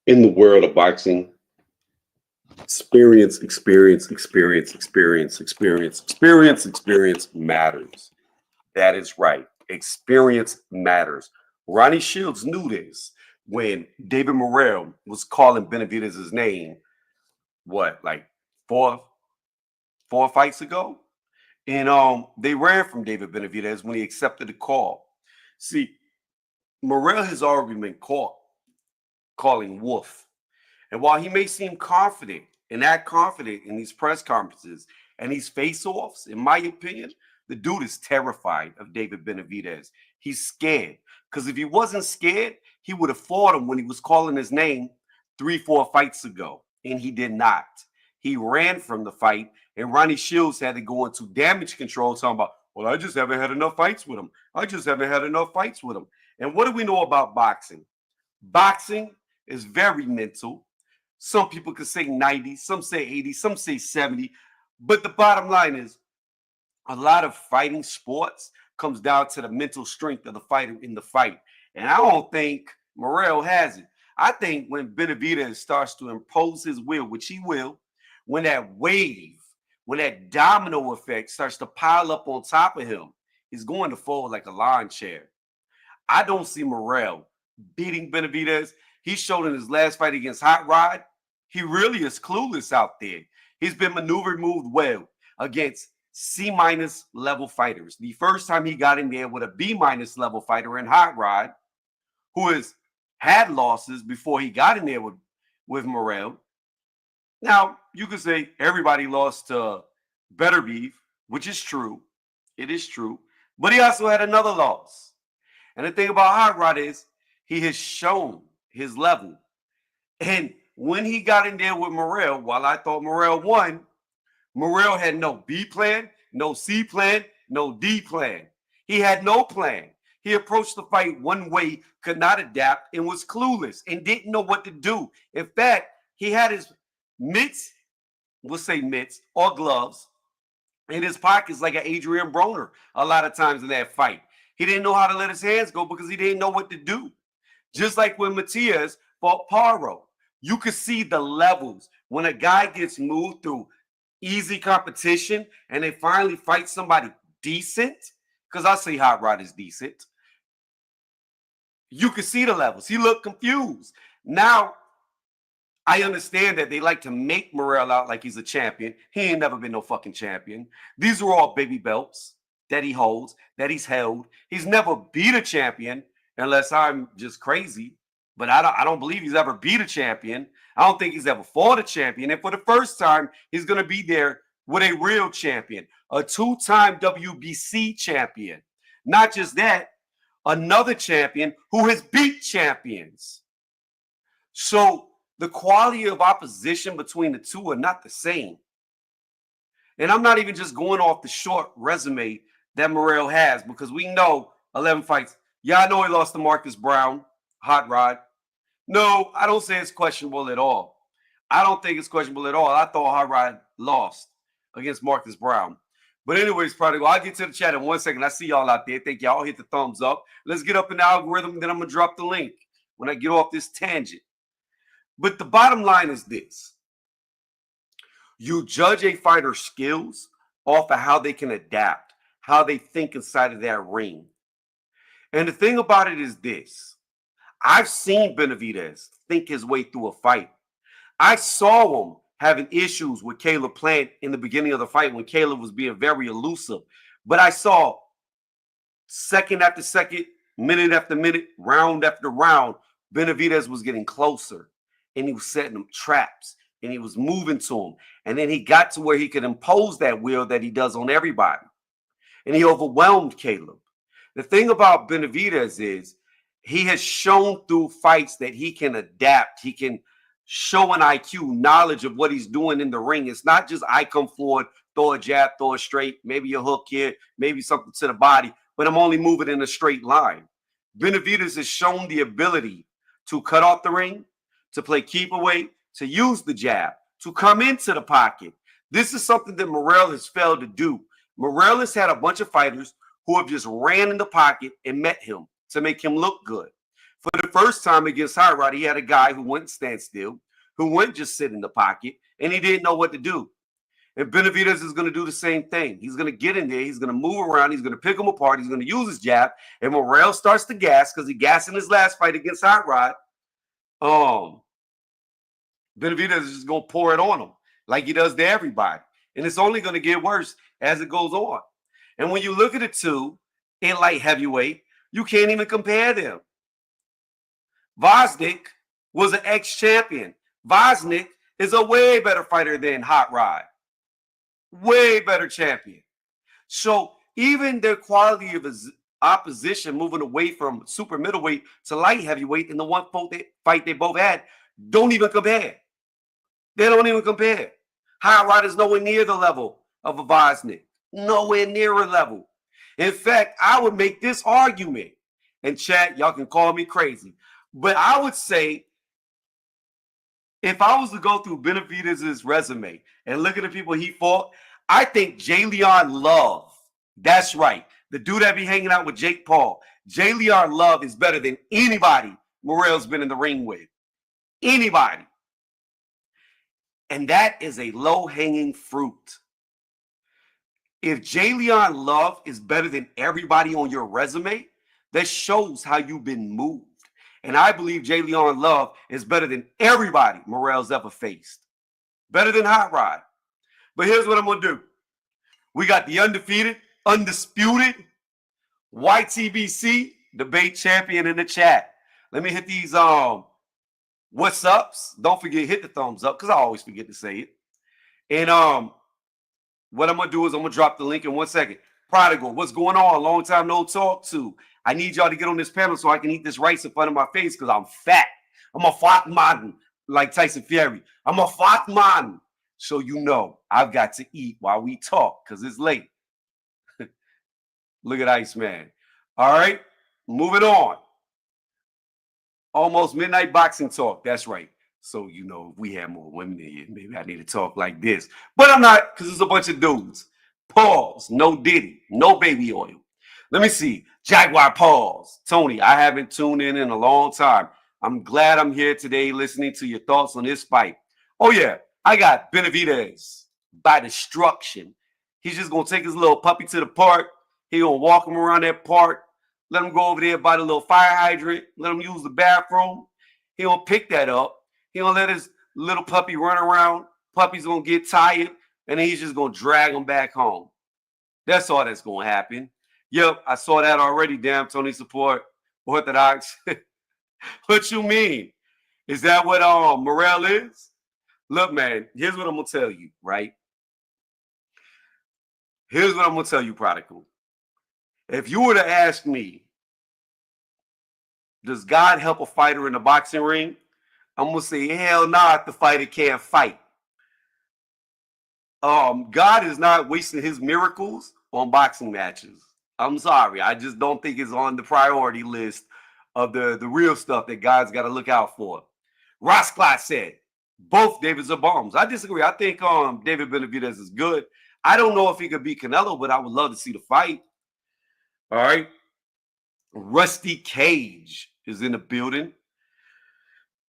In the world of boxing, experience matters. That is right. Experience matters. Ronnie Shields knew this when David Morrell was calling Benavidez's name, what, like four, four fights ago? And they ran from David Benavidez when he accepted the call. See, Morrell has already been caught calling Wolf. And while he may seem confident and act confident in these press conferences and these face-offs, in my opinion, the dude is terrified of David Benavidez. He's scared. Because if he wasn't scared, he would have fought him when he was calling his name 3, 4 fights ago. And he did not. He ran from the fight, and Ronnie Shields had to go into damage control, talking about, well, I just haven't had enough fights with him. I just haven't had enough fights with him. And what do we know about boxing? Boxing is very mental. Some people could say 90, some say 80, some say 70. But the bottom line is a lot of fighting sports comes down to the mental strength of the fighter in the fight. And I don't think Morrell has it. I think when Benavidez starts to impose his will, which he will, when that wave, when that domino effect starts to pile up on top of him, he's going to fall like a lawn chair. I don't see Morrell beating Benavidez. He showed in his last fight against Hot Rod, he really is clueless out there. He's been moved well against C- level fighters. The first time he got in there with a B- level fighter in Hot Rod, who has had losses before he got in there with Morrell. Now, you could say everybody lost to Better Beef, which is true. It is true. But he also had another loss. And the thing about Hot Rod is he has shown his level. And when he got in there with Morrell, while I thought Morrell won, Morrell had no B plan, no C plan, no D plan. He had no plan. He approached the fight one way, could not adapt, and was clueless and didn't know what to do. In fact, he had his mitts, we'll say mitts, or gloves, in his pockets like an Adrian Broner a lot of times in that fight. He didn't know how to let his hands go because he didn't know what to do. Just like when Matias fought Paro. You could see the levels when a guy gets moved through easy competition and they finally fight somebody decent, because I say Hot Rod is decent. You could see the levels. He looked confused. Now, I understand that they like to make Morrell out like he's a champion. He ain't never been no fucking champion. These are all baby belts that he holds, that he's held. He's never beat a champion unless I'm just crazy. But I don't believe he's ever beat a champion. I don't think he's ever fought a champion. And for the first time, he's going to be there with a real champion, a 2-time WBC champion. Not just that, another champion who has beat champions. So the quality of opposition between the two are not the same. And I'm not even just going off the short resume that Morrell has, because we know 11 fights. Yeah, I know he lost to Marcus Brown, Hot Rod. No, I don't say it's questionable at all. I don't think it's questionable at all. I thought Hot Rod lost against Marcus Brown. But anyways, Prodigal, I'll get to the chat in 1 second. I see y'all out there. Thank y'all. Hit the thumbs up. Let's get up in the algorithm, and then I'm going to drop the link when I get off this tangent. But the bottom line is this. You judge a fighter's skills off of how they can adapt, how they think inside of that ring. And the thing about it is this. I've seen Benavidez think his way through a fight. I saw him having issues with Caleb Plant in the beginning of the fight when Caleb was being very elusive. But I saw second after second, minute after minute, round after round, Benavidez was getting closer. And he was setting them traps. And he was moving to him. And then he got to where he could impose that will that he does on everybody. And he overwhelmed Caleb. The thing about Benavidez is he has shown through fights that he can adapt. He can show an IQ, knowledge of what he's doing in the ring. It's not just I come forward, throw a jab, throw a straight, maybe a hook here, maybe something to the body, but I'm only moving in a straight line. Benavidez has shown the ability to cut off the ring, to play keep away, to use the jab, to come into the pocket. This is something that Morrell has failed to do. Morrell has had a bunch of fighters who have just ran in the pocket and met him to make him look good. For the first time against Hot Rod, he had a guy who wouldn't stand still, who wouldn't just sit in the pocket, and he didn't know what to do. And Benavidez is going to do the same thing. He's going to get in there. He's going to move around. He's going to pick him apart. He's going to use his jab. And Morrell starts to gas because he gassed in his last fight against Hot Rod. Benavidez is just going to pour it on him like he does to everybody. And it's only going to get worse as it goes on. And when you look at the two in light heavyweight, you can't even compare them. Vosnik was an ex-champion. Vosnik is a way better fighter than Hot Rod. Way better champion. So even their quality of opposition moving away from super middleweight to light heavyweight in the one fight they both had don't even compare. They don't even compare. Hot Rod is nowhere near the level of a Vosnik. Nowhere near a level. In fact, I would make this argument, and chat, y'all can call me crazy, but I would say if I was to go through Benavidez's resume and look at the people he fought, I think J'Leon Love, that's right, the dude that be hanging out with Jake Paul, J'Leon Love is better than anybody Morrell's been in the ring with. Anybody. And that is a low-hanging fruit. If J'Leon Love is better than everybody on your resume, that shows how you've been moved. And I believe J'Leon Love is better than everybody Morrell's ever faced. Better than Hot Rod. But here's what I'm going to do. We got the undefeated, undisputed YTBC debate champion in the chat. Let me hit these what's ups. Don't forget, hit the thumbs up because I always forget to say it. And what I'm going to do is I'm going to drop the link in 1 second. Prodigal, what's going on? Long time no talk to. I need y'all to get on this panel so I can eat this rice in front of my face because I'm fat. I'm a fat man, like Tyson Fury. I'm a fat man. So you know I've got to eat while we talk because it's late. Look at Iceman. All right, moving on. Almost midnight boxing talk. That's right. So, you know, if we had more women in here, maybe I need to talk like this. But I'm not, because it's a bunch of dudes. Pause. No Diddy. No baby oil. Let me see. Jaguar pause. Tony, I haven't tuned in a long time. I'm glad I'm here today listening to your thoughts on this fight. Oh, yeah. I got Benavidez by destruction. He's just going to take his little puppy to the park. He's going to walk him around that park. Let him go over there by the little fire hydrant. Let him use the bathroom. He going to pick that up. He going to let his little puppy run around. Puppy's going to get tired. And then he's just going to drag him back home. That's all that's going to happen. Yep, I saw that already. Damn, Tony Support. Orthodox. What you mean? Is that what Morrell is? Look, man, here's what I'm going to tell you, right? Here's what I'm going to tell you, Prodigal. If you were to ask me, does God help a fighter in the boxing ring? I'm going to say, hell nah, if the fighter can't fight. God is not wasting his miracles on boxing matches. I'm sorry. I just don't think it's on the priority list of the real stuff that God's got to look out for. Ross Klott said, both Davids are bombs. I disagree. I think David Benavidez is good. I don't know if he could beat Canelo, but I would love to see the fight. All right. Rusty Cage is in the building.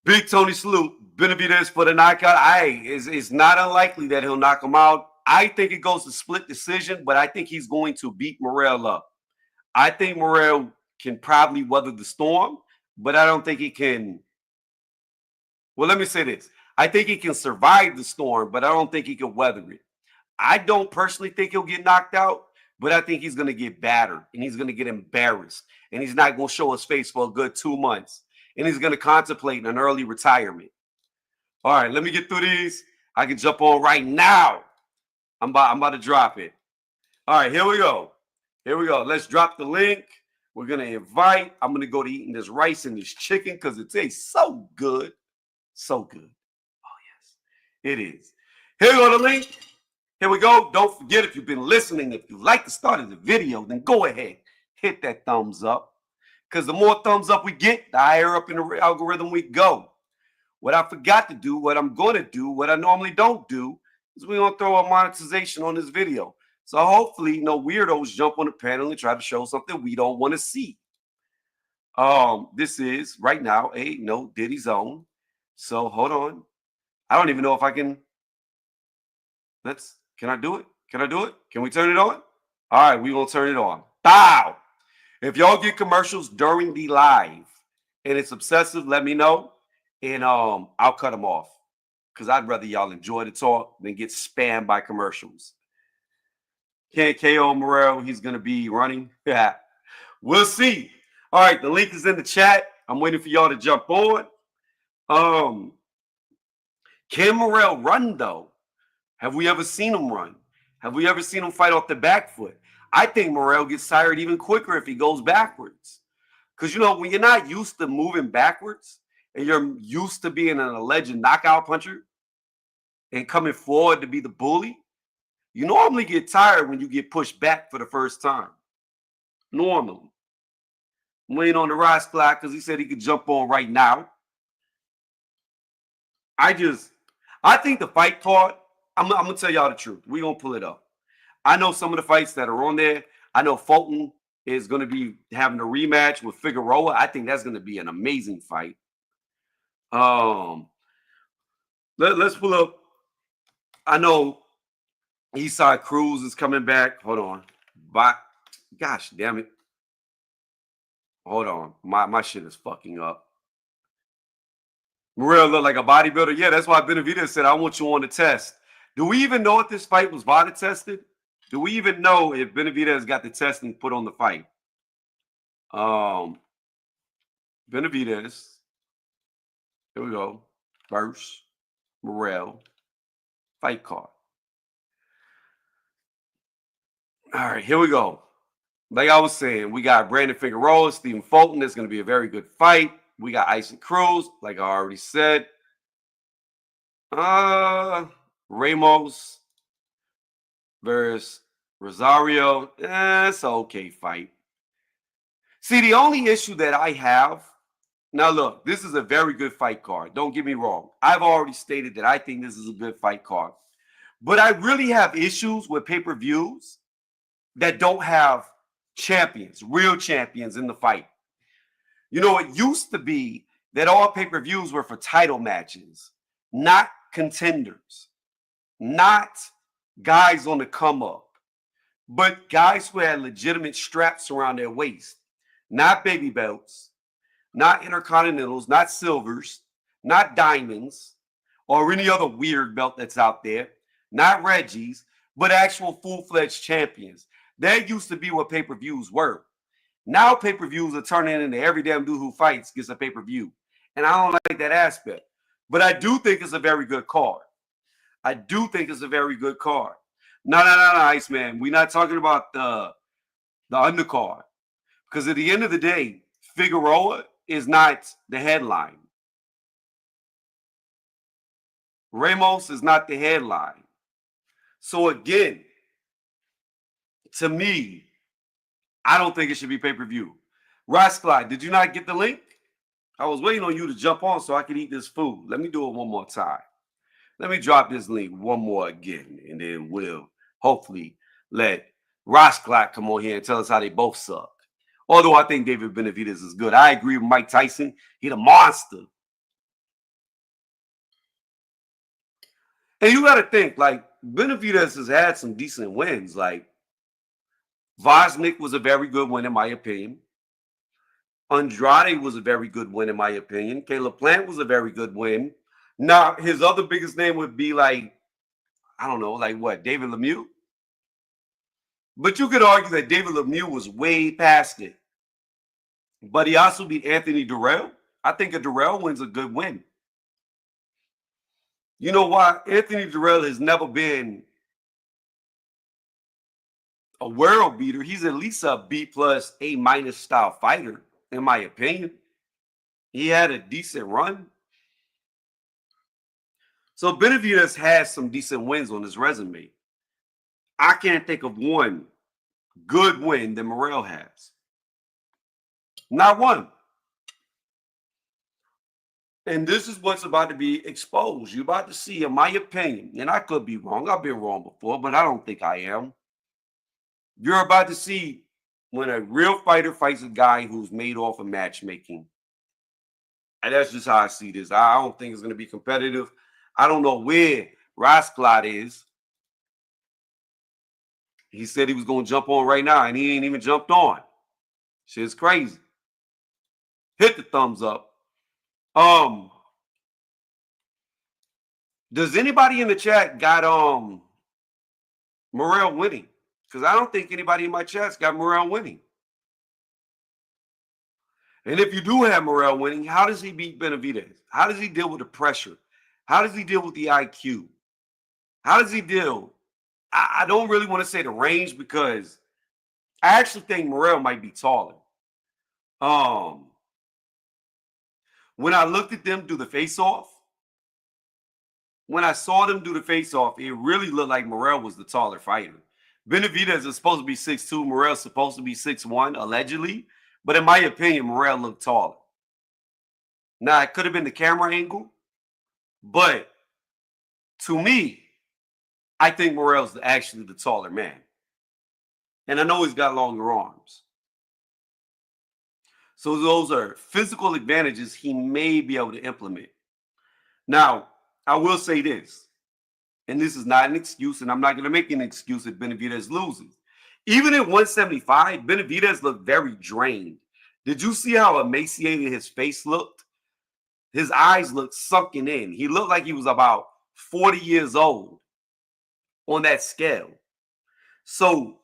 Big Tony salute. Benavidez for the knockout. It's not unlikely that he'll knock him out. I think it goes to split decision, but I think he's going to beat Morrell up. I think Morrell can probably weather the storm, but I don't think he can. Well, let me say this. I think he can survive the storm, but I don't think he can weather it. I don't personally think he'll get knocked out, but I think he's going to get battered and he's going to get embarrassed and he's not going to show his face for a good 2 months and he's going to contemplate an early retirement. All right, let me get through these. I can jump on right now. I'm about to drop it. All right, here we go. Here we go. Let's drop the link. We're going to invite. I'm going to go to eating this rice and this chicken because it tastes so good. So good. Oh, yes, it is. Here we go, the link. Here we go. Don't forget, if you've been listening, if you like the start of the video, then go ahead. Hit that thumbs up. Because the more thumbs up we get, the higher up in the algorithm we go. What I forgot to do, what I'm going to do, what I normally don't do, is we're going to throw a monetization on this video. So hopefully no weirdos jump on the panel and try to show something we don't want to see. This is right now a no Diddy zone. So hold on. I don't even know if I can. Can I do it? Can I do it? Can we turn it on? All right, we gonna turn it on. Bow. If y'all get commercials during the live and it's obsessive, let me know, and I'll cut them off because I'd rather y'all enjoy the talk than get spammed by commercials. Can't KO Morrell, he's gonna be running. Yeah, we'll see. All right, the link is in the chat. I'm waiting for y'all to jump on. Can Morrell run though? Have we ever seen him run? Have we ever seen him fight off the back foot? I think Morrell gets tired even quicker if he goes backwards. Because, you know, when you're not used to moving backwards and you're used to being an alleged knockout puncher and coming forward to be the bully, you normally get tired when you get pushed back for the first time. Normally. I'm waiting on the Ross clock because he said he could jump on right now. I think the fight card, I'm going to tell y'all the truth. We're going to pull it up. I know some of the fights that are on there. I know Fulton is going to be having a rematch with Figueroa. I think that's going to be an amazing fight. Let's pull up. I know Eastside Cruz is coming back. Hold on. Gosh damn it. Hold on. My shit is fucking up. Morrell look like a bodybuilder. Yeah, that's why Benavidez said, I want you on the test. Do we even know if this fight was body tested? Do we even know if Benavidez got the testing put on the fight? Benavidez. Here we go. First, Morrell. Fight card. All right, here we go. Like I was saying, we got Brandon Figueroa, Stephen Fulton. That's going to be a very good fight. We got Isaac Cruz, like I already said. Ramos versus Rosario. It's an okay fight. See, the only issue that I have, now look, this is a very good fight card. Don't get me wrong. I've already stated that I think this is a good fight card. But I really have issues with pay-per-views that don't have champions, real champions in the fight. You know, it used to be that all pay-per-views were for title matches, not contenders, not guys on the come up, but guys who had legitimate straps around their waist, not baby belts, not intercontinentals, not silvers, not diamonds, or any other weird belt that's out there, not Reggie's, but actual full-fledged champions. That used to be what pay-per-views were. Now pay-per-views are turning into every damn dude who fights gets a pay-per-view. And I don't like that aspect. But I do think it's a very good card. I do think it's a very good card. No, Iceman. We're not talking about the undercard. Because at the end of the day, Figueroa is not the headline. Ramos is not the headline. So again, to me, I don't think it should be pay-per-view. Ross Clyde, did you not get the link? I was waiting on you to jump on so I could eat this food. Let me do it one more time. Let me drop this link one more again, and then we'll hopefully let Ross Clyde come on here and tell us how they both suck. Although I think David Benavidez is good. I agree with Mike Tyson. He's a monster. And you got to think, like, Benavidez has had some decent wins. Like, Vosnik was a very good win, in my opinion. Andrade was a very good win, in my opinion. Caleb Plant was a very good win. Now, his other biggest name would be like, I don't know, like what, David Lemieux? But you could argue that David Lemieux was way past it. But he also beat Anthony Durrell. I think a Durrell win's a good win. You know why? Anthony Durrell has never been a world beater. He's at least a B plus, A minus style fighter, in my opinion. He had a decent run. So Benavidez has some decent wins on his resume. I can't think of one good win that Morrell has. Not one. And this is what's about to be exposed. You're about to see, in my opinion, and I could be wrong. I've been wrong before, but I don't think I am. You're about to see When a real fighter fights a guy who's made off of matchmaking, and that's just how I see this. I don't think it's going to be competitive. I don't know where Rasclot is. He said he was going to jump on right now, and he ain't even jumped on. Shit's crazy. Hit the thumbs up. Does anybody in the chat got Morrell winning? Because I don't think anybody in my chat's got Morrell winning. And if you do have Morrell winning, how does he beat Benavidez? How does he deal with the pressure? How does he deal with the IQ? How does he deal? I don't really want to say the range because I actually think Morrell might be taller. When I looked at them do the face-off, when I saw them do the face-off, it really looked like Morrell was the taller fighter. Benavidez is supposed to be 6'2". Morrell's supposed to be 6'1", allegedly. But in my opinion, Morrell looked taller. Now, it could have been the camera angle. But to me, I think Morrell's actually the taller man. And I know he's got longer arms. So those are physical advantages he may be able to implement. Now, I will say this, and this is not an excuse, and I'm not going to make an excuse if Benavidez loses. Even at 175, Benavidez looked very drained. Did you see how emaciated his face looked? His eyes looked sunken in. He looked like he was about 40 years old on that scale. So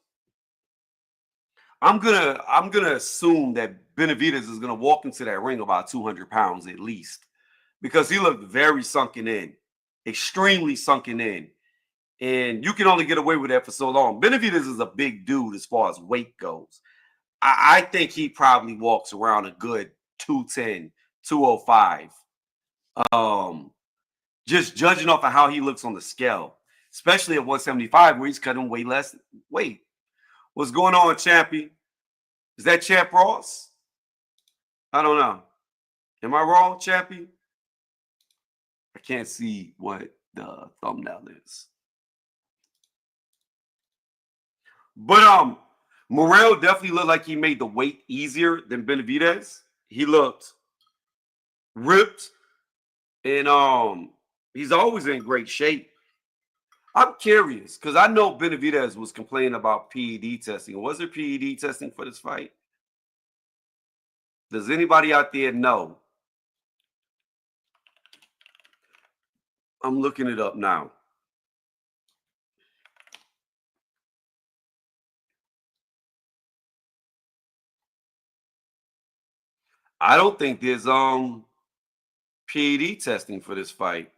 I'm gonna assume that Benavidez is gonna walk into that ring about 200 pounds at least, because he looked very sunken in, extremely sunken in. And you can only get away with that for so long. Benavidez is a big dude as far as weight goes. I think he probably walks around a good 210, 205. Just judging off of how he looks on the scale, especially at 175, where he's cutting way less weight. What's going on, Champy? Is that Champ Ross? I don't know. Am I wrong, Champy? I can't see what the thumbnail is. But Morrell definitely looked like he made the weight easier than Benavidez. He looked ripped, and he's always in great shape. I'm curious because I know Benavidez was complaining about PED testing. Was there PED testing for this fight? Does anybody out there know? I'm looking it up now. I don't think there's PED testing for this fight.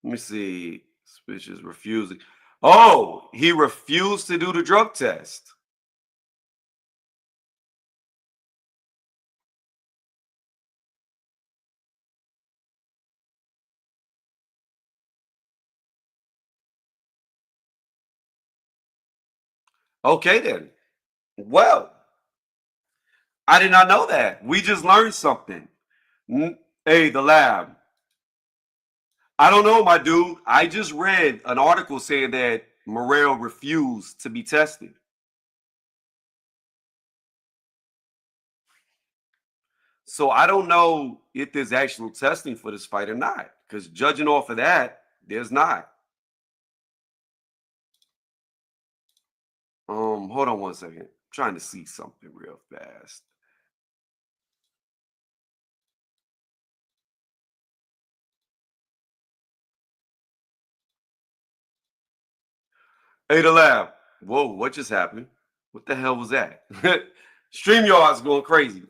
Let me see. Suspicious refusing. Oh, he refused to do the drug test. Okay, then. Well, I did not know that. We just learned something. Hey, the lab. I don't know, my dude. I just read an article saying that Morrell refused to be tested. So I don't know if there's actual testing for this fight or not, because judging off of that, there's not. Hold on one second. I'm trying to see something real fast. Hey, the lab. Whoa, what just happened? What the hell was that? StreamYard's going crazy.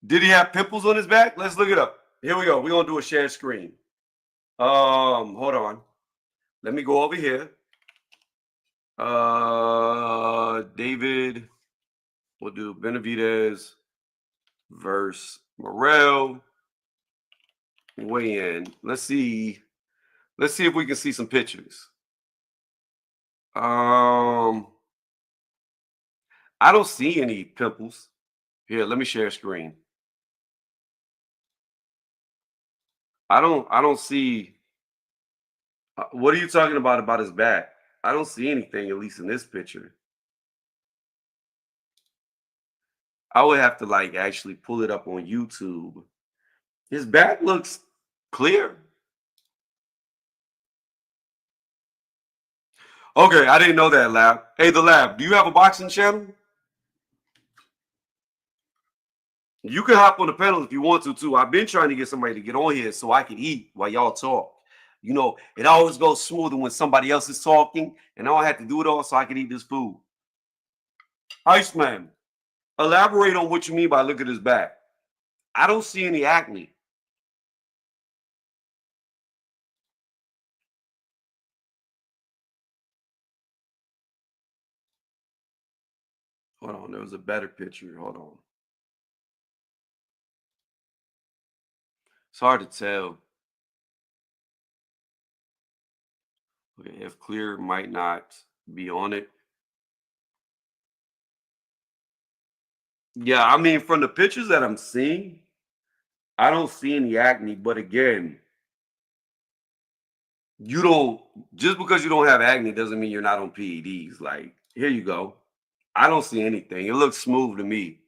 Did he have pimples on his back? Let's look it up. Here we go. We're gonna do a share screen. Hold on. Let me go over here. David, we'll do Benavidez versus Morrell. Weigh in. Let's see if we can see some pictures. I don't see any pimples. Here, let me share screen. I don't see. What are you talking about his back? I don't see anything, at least in this picture. I would have to like actually pull it up on YouTube. His back looks clear. Okay, I didn't know that, Lab. Hey, the Lab, do you have a boxing channel? You can hop on the panel if you want to, too. I've been trying to get somebody to get on here so I can eat while y'all talk. You know, it always goes smoother when somebody else is talking, and I don't have to do it all so I can eat this food. Iceman, elaborate on what you mean by look at his back. I don't see any acne. Hold on, there was a better picture. Hold on. It's hard to tell. Okay, if clear might not be on it. Yeah, I mean, from the pictures that I'm seeing, I don't see any acne. But again, you don't just because you don't have acne doesn't mean you're not on PEDs. Like, here you go. I don't see anything. It looks smooth to me.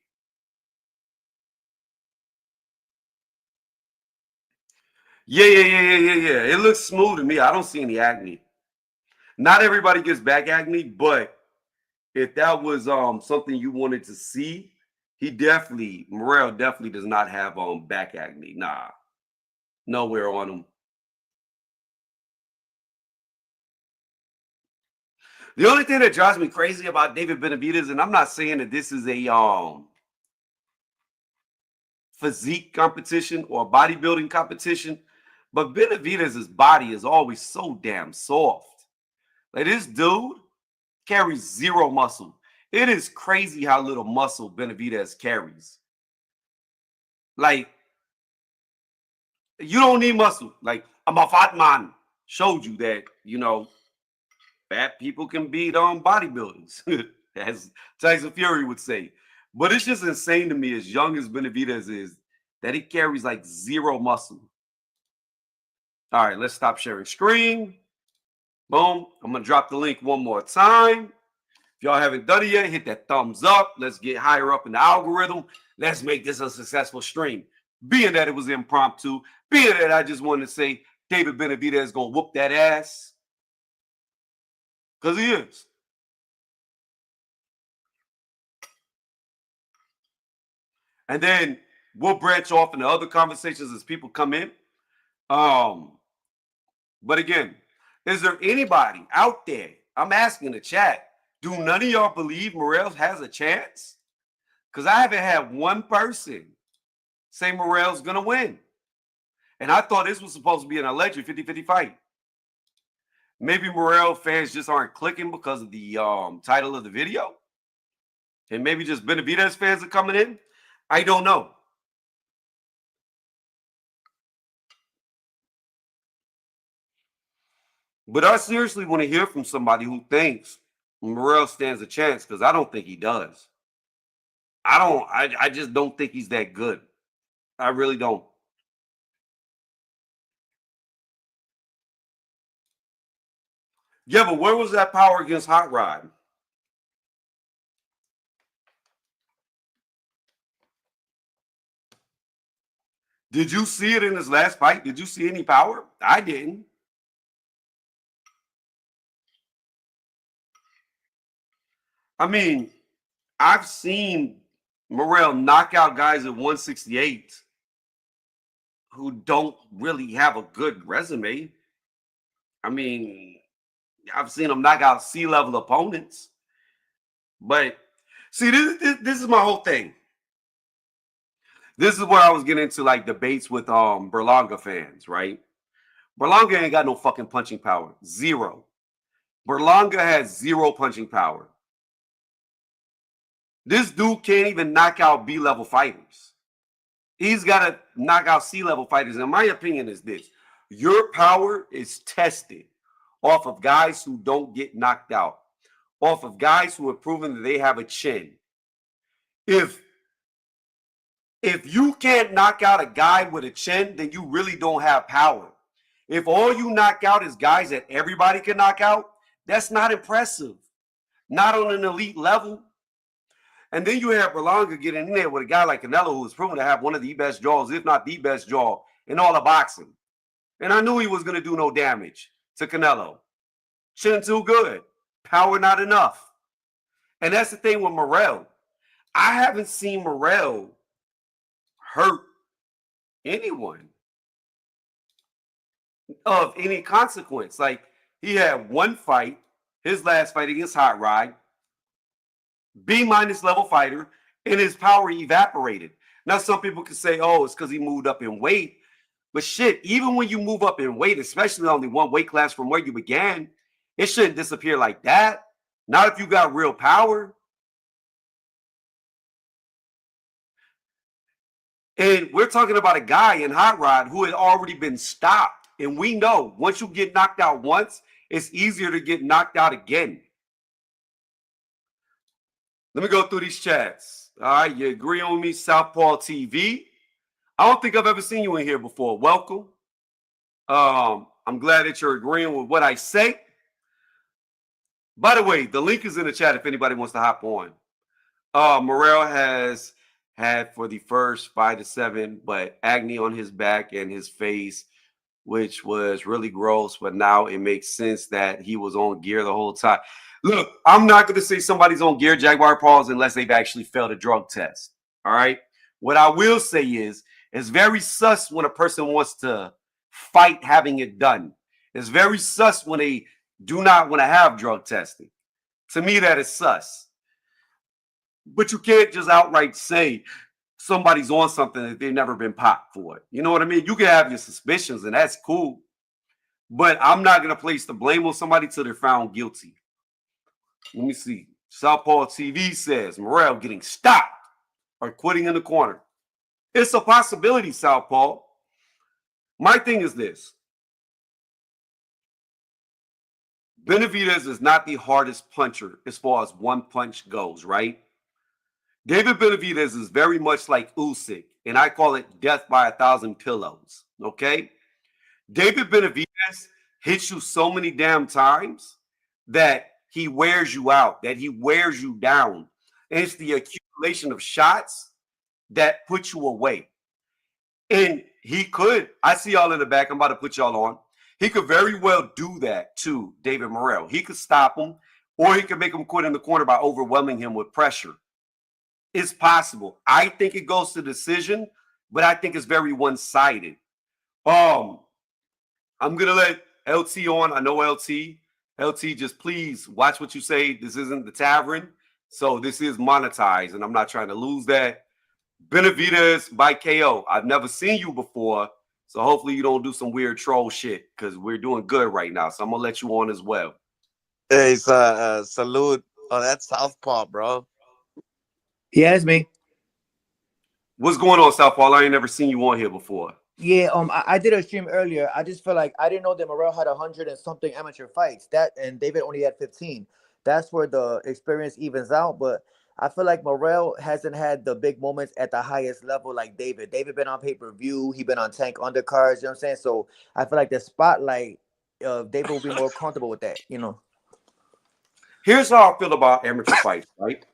Yeah. It looks smooth to me. I don't see any acne. Not everybody gets back acne, but if that was something you wanted to see, Morrell definitely does not have back acne. Nah, nowhere on him. The only thing that drives me crazy about David Benavidez, and I'm not saying that this is a physique competition or a bodybuilding competition, but Benavidez's body is always so damn soft. Like this dude carries zero muscle. It is crazy how little muscle Benavidez carries. Like you don't need muscle. Like I'm a fat man showed you that fat people can beat bodybuilders, as Tyson Fury would say. But it's just insane to me, as young as Benavidez is, that he carries like zero muscle. All right, let's stop sharing screen. Boom. I'm going to drop the link one more time. If y'all haven't done it yet, hit that thumbs up. Let's get higher up in the algorithm. Let's make this a successful stream. Being that it was impromptu, being that I just wanted to say David Benavidez is going to whoop that ass. Because he is. And then we'll branch off into other conversations as people come in. But again, is there anybody out there? I'm asking the chat. Do none of y'all believe Morrell has a chance? Because I haven't had one person say Morrell's going to win. And I thought this was supposed to be an electric 50-50 fight. Maybe Morrell fans just aren't clicking because of the title of the video. And maybe just Benavidez fans are coming in. I don't know. But I seriously want to hear from somebody who thinks Morrell stands a chance, because I don't think he does. I just don't think he's that good. I really don't. Yeah, but where was that power against Hot Rod? Did you see it in his last fight? Did you see any power? I didn't. I mean, I've seen Morrell knock out guys at 168 who don't really have a good resume. I mean, I've seen him knock out C-level opponents. But see, this is my whole thing. This is where I was getting into like debates with Berlanga fans, right? Berlanga ain't got no fucking punching power. Zero. Berlanga has zero punching power. This dude can't even knock out B-level fighters. He's got to knock out C-level fighters. And my opinion is this. Your power is tested off of guys who don't get knocked out, off of guys who have proven that they have a chin. If you can't knock out a guy with a chin, then you really don't have power. If all you knock out is guys that everybody can knock out, that's not impressive. Not on an elite level. And then you have Berlanga getting in there with a guy like Canelo, who was proven to have one of the best jaws, if not the best jaw in all of boxing. And I knew he was going to do no damage to Canelo. Chin too good. Power not enough. And that's the thing with Morrell. I haven't seen Morrell hurt anyone of any consequence. Like, he had one fight, his last fight against Hot Rod, B- level fighter, and his power evaporated. Now, some people could say, oh, it's because he moved up in weight. But shit, even when you move up in weight, especially only one weight class from where you began, it shouldn't disappear like that. Not if you got real power. And we're talking about a guy in Hot Rod who had already been stopped. And we know once you get knocked out once, it's easier to get knocked out again. Let me go through these chats. All right, you agree on me, Southpaw TV? I don't think I've ever seen you in here before. Welcome. I'm glad that you're agreeing with what I say. By the way, the link is in the chat if anybody wants to hop on. Morrell has had for the first 5 to 7, but acne on his back and his face, which was really gross. But now it makes sense that he was on gear the whole time. Look, I'm not going to say somebody's on gear, Jaguar Paws, unless they've actually failed a drug test. All right. What I will say is, it's very sus when a person wants to fight having it done. It's very sus when they do not want to have drug testing. To me, that is sus. But you can't just outright say somebody's on something that they've never been popped for it. You know what I mean? You can have your suspicions, and that's cool. But I'm not going to place the blame on somebody till they're found guilty. Let me see. Southpaw TV says Morrell getting stopped or quitting in the corner. It's a possibility, Southpaw. My thing is this. Benavidez is not the hardest puncher as far as one punch goes, right? David Benavidez is very much like Usyk, and I call it death by 1,000 pillows, okay? David Benavidez hits you so many damn times that he wears you out, that he wears you down. And it's the accumulation of shots that put you away. And he could, I see y'all in the back, I'm about to put y'all on. He could very well do that to David Morrell. He could stop him, or he could make him quit in the corner by overwhelming him with pressure. It's possible. I think it goes to decision, but I think it's very one-sided. I'm going to let LT on. I know LT. LT, just please watch what you say. This isn't the tavern, so this is monetized, and I'm not trying to lose that. Benavidez by KO. I've never seen you before, so hopefully you don't do some weird troll shit because we're doing good right now. So I'm going to let you on as well. Hey, salute. Oh, that's Southpaw, bro. Yeah, it's me. What's going on, Southpaw? I ain't never seen you on here before. Yeah, I did a stream earlier. I just feel like I didn't know that Morrell had 100 and something amateur fights. That and David only had 15. That's where the experience evens out. But I feel like Morrell hasn't had the big moments at the highest level like David. David been on pay-per-view. He been on tank undercards. You know what I'm saying? So I feel like the spotlight, David will be more comfortable with that. You know. Here's how I feel about amateur fights, right?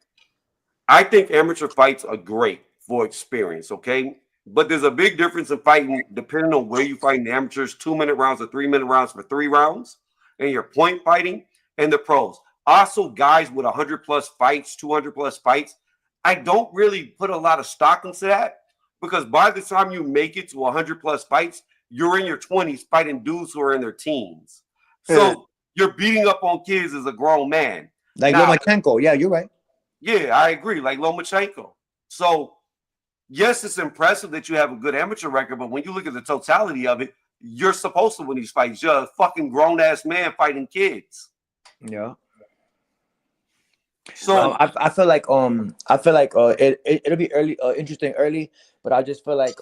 I think amateur fights are great for experience, okay? But there's a big difference in fighting depending on where you fight in the amateurs, 2-minute rounds or 3-minute rounds for 3 rounds, and your point fighting, and the pros. Also, guys with 100 plus fights, 200 plus fights, I don't really put a lot of stock into that because by the time you make it to 100 plus fights, you're in your 20s fighting dudes who are in their teens. So you're beating up on kids as a grown man. Like Lomachenko. Yeah, you're right. Yeah, I agree. Like Lomachenko. So, yes, it's impressive that you have a good amateur record, but when you look at the totality of it, you're supposed to win these fights. You're a fucking grown-ass man fighting kids. Yeah. So I feel like it'll be early, interesting early, but I just feel like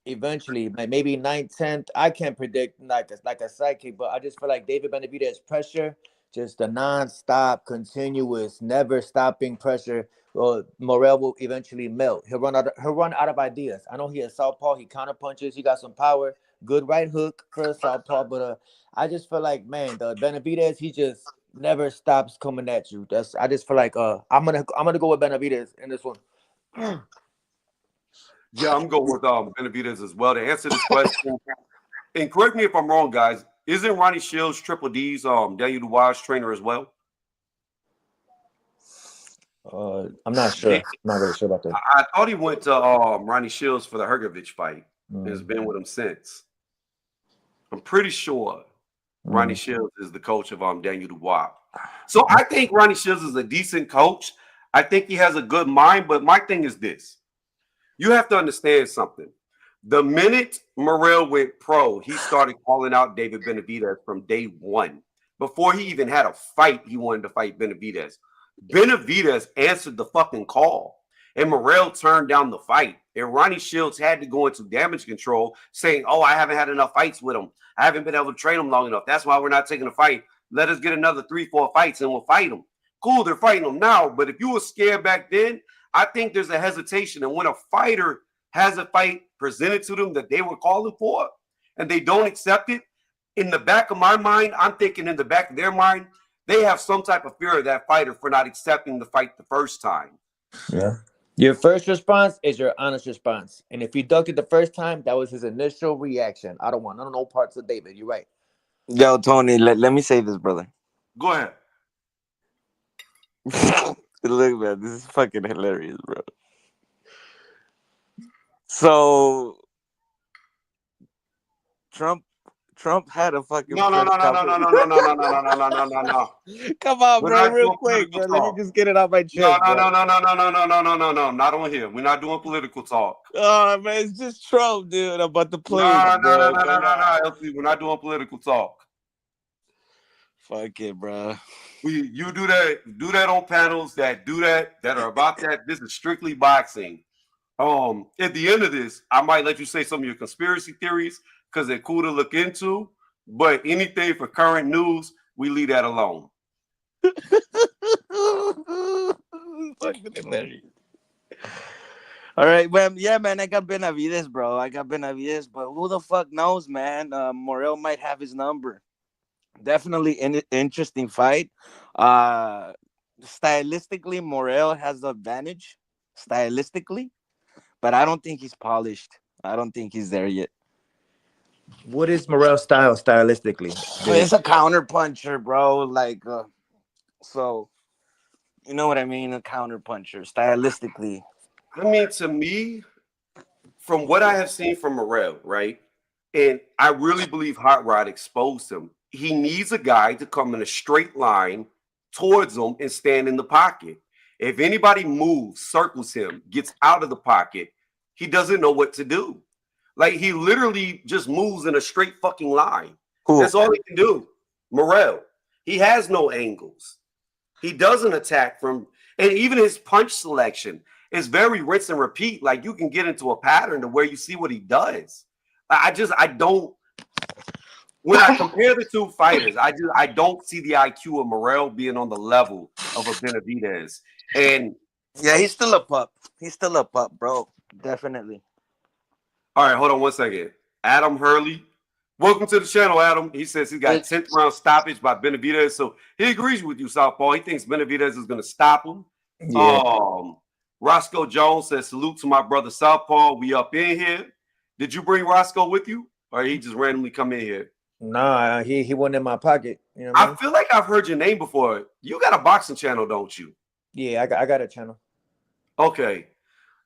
eventually, like maybe 9th, 10th, I can't predict like a psychic, but I just feel like David Benavidez pressure, just the non-stop, continuous, never stopping pressure. Morrell will eventually melt. He'll run out of ideas. I know he has southpaw. He counter punches. He got some power. Good right hook for a southpaw. But I just feel like, man, the Benavidez, never stops coming at you. I just feel like I'm gonna go with Benavidez in this one. Yeah, I'm going with Benavidez as well to answer this question. And correct me if I'm wrong, guys. Isn't Ronnie Shields Triple D's Daniel Dubois trainer as well? I'm not sure. I'm not really sure about that. I thought he went to Ronnie Shields for the Hergovich fight. Has been with him since. I'm pretty sure Ronnie Shields is the coach of Daniel Dubois. So I think Ronnie Shields is a decent coach. I think he has a good mind, but my thing is this. You have to understand something. The minute Morrell went pro, he started calling out David Benavidez from day one. Before he even had a fight, he wanted to fight Benavidez. Benavidez answered the fucking call, and Morrell turned down the fight. And Ronnie Shields had to go into damage control, saying, "Oh, I haven't had enough fights with him. I haven't been able to train him long enough. That's why we're not taking a fight. Let us get another 3-4 fights, and we'll fight him." Cool, they're fighting him now. But if you were scared back then, I think there's a hesitation. And when a fighter has a fight presented to them that they were calling for, and they don't accept it, in the back of my mind, I'm thinking in the back of their mind, they have some type of fear of that fighter for not accepting the fight the first time. Yeah. Your first response is your honest response. And if he ducked it the first time, that was his initial reaction. I don't want none of no parts of David. You're right. Yo, Tony, let me say this, brother. Go ahead. Look, man, this is fucking hilarious, bro. So Trump had a fucking No. Come on, We're bro, not real doing quick, bro. political Let me talk. just get it out my chest. No, bro. not on here. We're not doing political talk. Oh man, it's just Trump, dude. About the plane, No. LC, we're not doing political talk. Fuck it, bro. You do that on panels that are about that. This is strictly boxing. At the end of this, I might let you say some of your conspiracy theories because they're cool to look into. But anything for current news, we leave that alone. Fucking hilarious. All right, well, yeah, man, I got Benavidez, bro. But who the fuck knows, man? Morrell might have his number. Definitely an interesting fight. Stylistically, Morrell has the advantage. Stylistically, but I don't think he's polished. I don't think he's there yet. What is Morrell's style stylistically? He's a counter puncher, bro. Like, so you know what I mean? A counter puncher, stylistically. I mean, to me, from what I have seen from Morrell, right, and I really believe Hot Rod exposed him. He needs a guy to come in a straight line towards him and stand in the pocket. If anybody moves, circles him, gets out of the pocket, he doesn't know what to do. Like, he literally just moves in a straight fucking line. Cool. That's all he can do. Morrell. He has no angles. He doesn't attack from, and even his punch selection is very rinse and repeat. Like, you can get into a pattern to where you see what he does. I don't. When I compare the two fighters, I don't see the IQ of Morrell being on the level of a Benavidez. And yeah, he's still a pup. Bro. Definitely. All right, hold on 1 second. Adam Hurley, welcome to the channel, Adam. He says he got 10th round stoppage by Benavidez. So he agrees with you, Southpaw. He thinks Benavidez is going to stop him. Yeah. Roscoe Jones says, salute to my brother Southpaw. We up in here. Did you bring Roscoe with you? Or he just randomly come in here? Nah, he went in my pocket. You know I feel like I've heard your name before. You got a boxing channel, don't you? Yeah, I got a channel. Okay.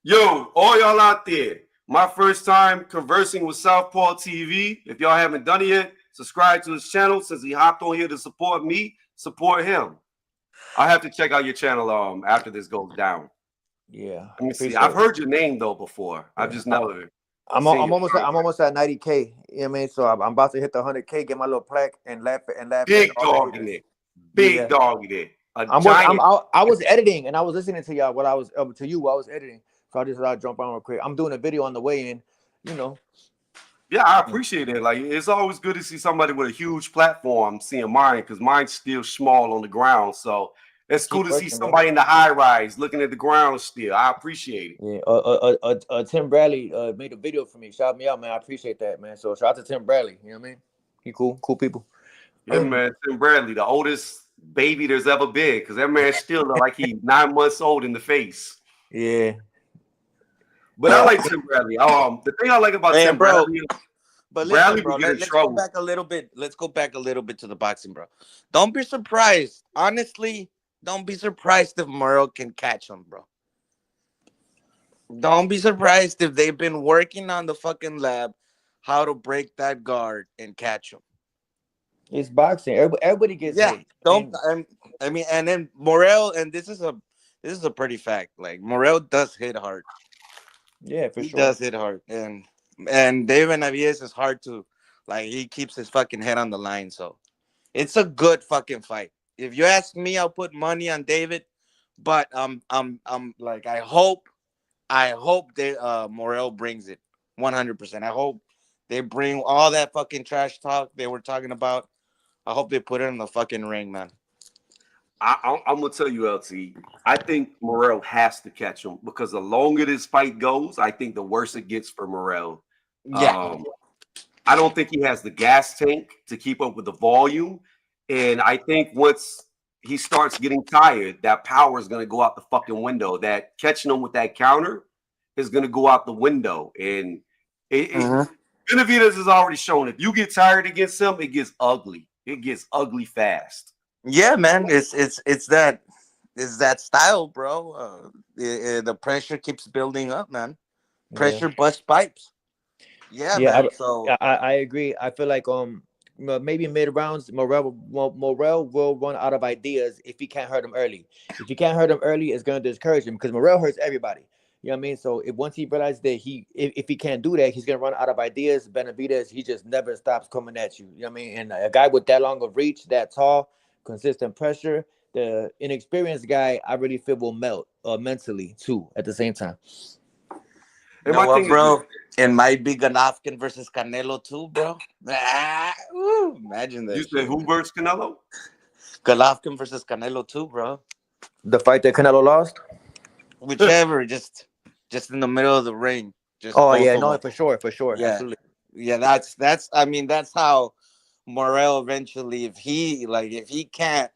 Yo, all y'all out there, my first time conversing with Southpaw TV. If y'all haven't done it yet, subscribe to his channel. Since he hopped on here to support me, support him. I have to check out your channel after this goes down. Yeah. Let me see. I've heard your name though before. Yeah. I've just never. I'm almost at 90K. You know what I mean? So I'm about to hit the 100K, get my little plaque, and laugh. Big dog in it. Big dog in it. I was editing and I was listening to y'all while I was to you while I was editing. So I just thought I'd jump on real quick. I'm doing a video on the way in, you know. Yeah, I appreciate it. Like, it's always good to see somebody with a huge platform seeing mine, because mine's still small on the ground. So it's cool to see somebody in the high rise looking at the ground still. I appreciate it. Yeah. Tim Bradley made a video for me. Shout me out, man. I appreciate that, man. So shout out to Tim Bradley. You know what I mean? He cool people. Yeah, man. Tim Bradley, the oldest baby there's ever been because that man still look like he's 9 months old in the face. Yeah. But I like Tim Bradley. The thing I like about And Tim bro, Bradley, but listen, Bradley bro, would get in let's go trouble. back a little bit. Let's go back a little bit to the boxing, bro. Don't be surprised. Honestly, don't be surprised if Morrell can catch him, bro. Don't be surprised if they've been working on the fucking lab how to break that guard and catch him. It's boxing. Everybody gets Yeah, hit. don't. I mean, and then Morrell, and this is a pretty fact. Like Morrell does hit hard. Yeah, for He sure. does hit hard, and David Benavidez is hard to, like, he keeps his fucking head on the line. So it's a good fucking fight. If you ask me, I'll put money on David, but I'm like, I hope they Morrell brings it 100%. I hope they bring all that fucking trash talk they were talking about. I hope they put it in the fucking ring, man. I'm gonna tell you, LT. I think Morrell has to catch him because the longer this fight goes, I think the worse it gets for Morrell. Yeah. I don't think he has the gas tank to keep up with the volume, and I think once he starts getting tired, that power is gonna go out the fucking window. That catching him with that counter is gonna go out the window, and Benavidez has already shown if you get tired against him, it gets ugly. It gets ugly fast. Yeah, man. It's that style, bro. The pressure keeps building up, man. Yeah. Pressure busts pipes. Yeah, Yeah, man. So I agree. I feel like maybe mid rounds Morrell will run out of ideas if he can't hurt him early. If he can't hurt him early, it's gonna discourage him because Morrell hurts everybody. You know what I mean? So if once he realizes that if he can't do that, he's gonna run out of ideas. Benavidez, he just never stops coming at you. You know what I mean? And a guy with that long of reach, that tall, consistent pressure, the inexperienced guy, I really feel will melt mentally too at the same time. you And know my what, thing is, bro? It might be Golovkin versus Canelo too, bro. Imagine you that said shit. who versus Canelo? Golovkin versus Canelo too, bro. The fight that Canelo lost. Whichever, just in the middle of the ring, just Oh both yeah, of no, them. for sure, Yeah, absolutely. yeah. That's. I mean, that's how Morrell eventually, if he can't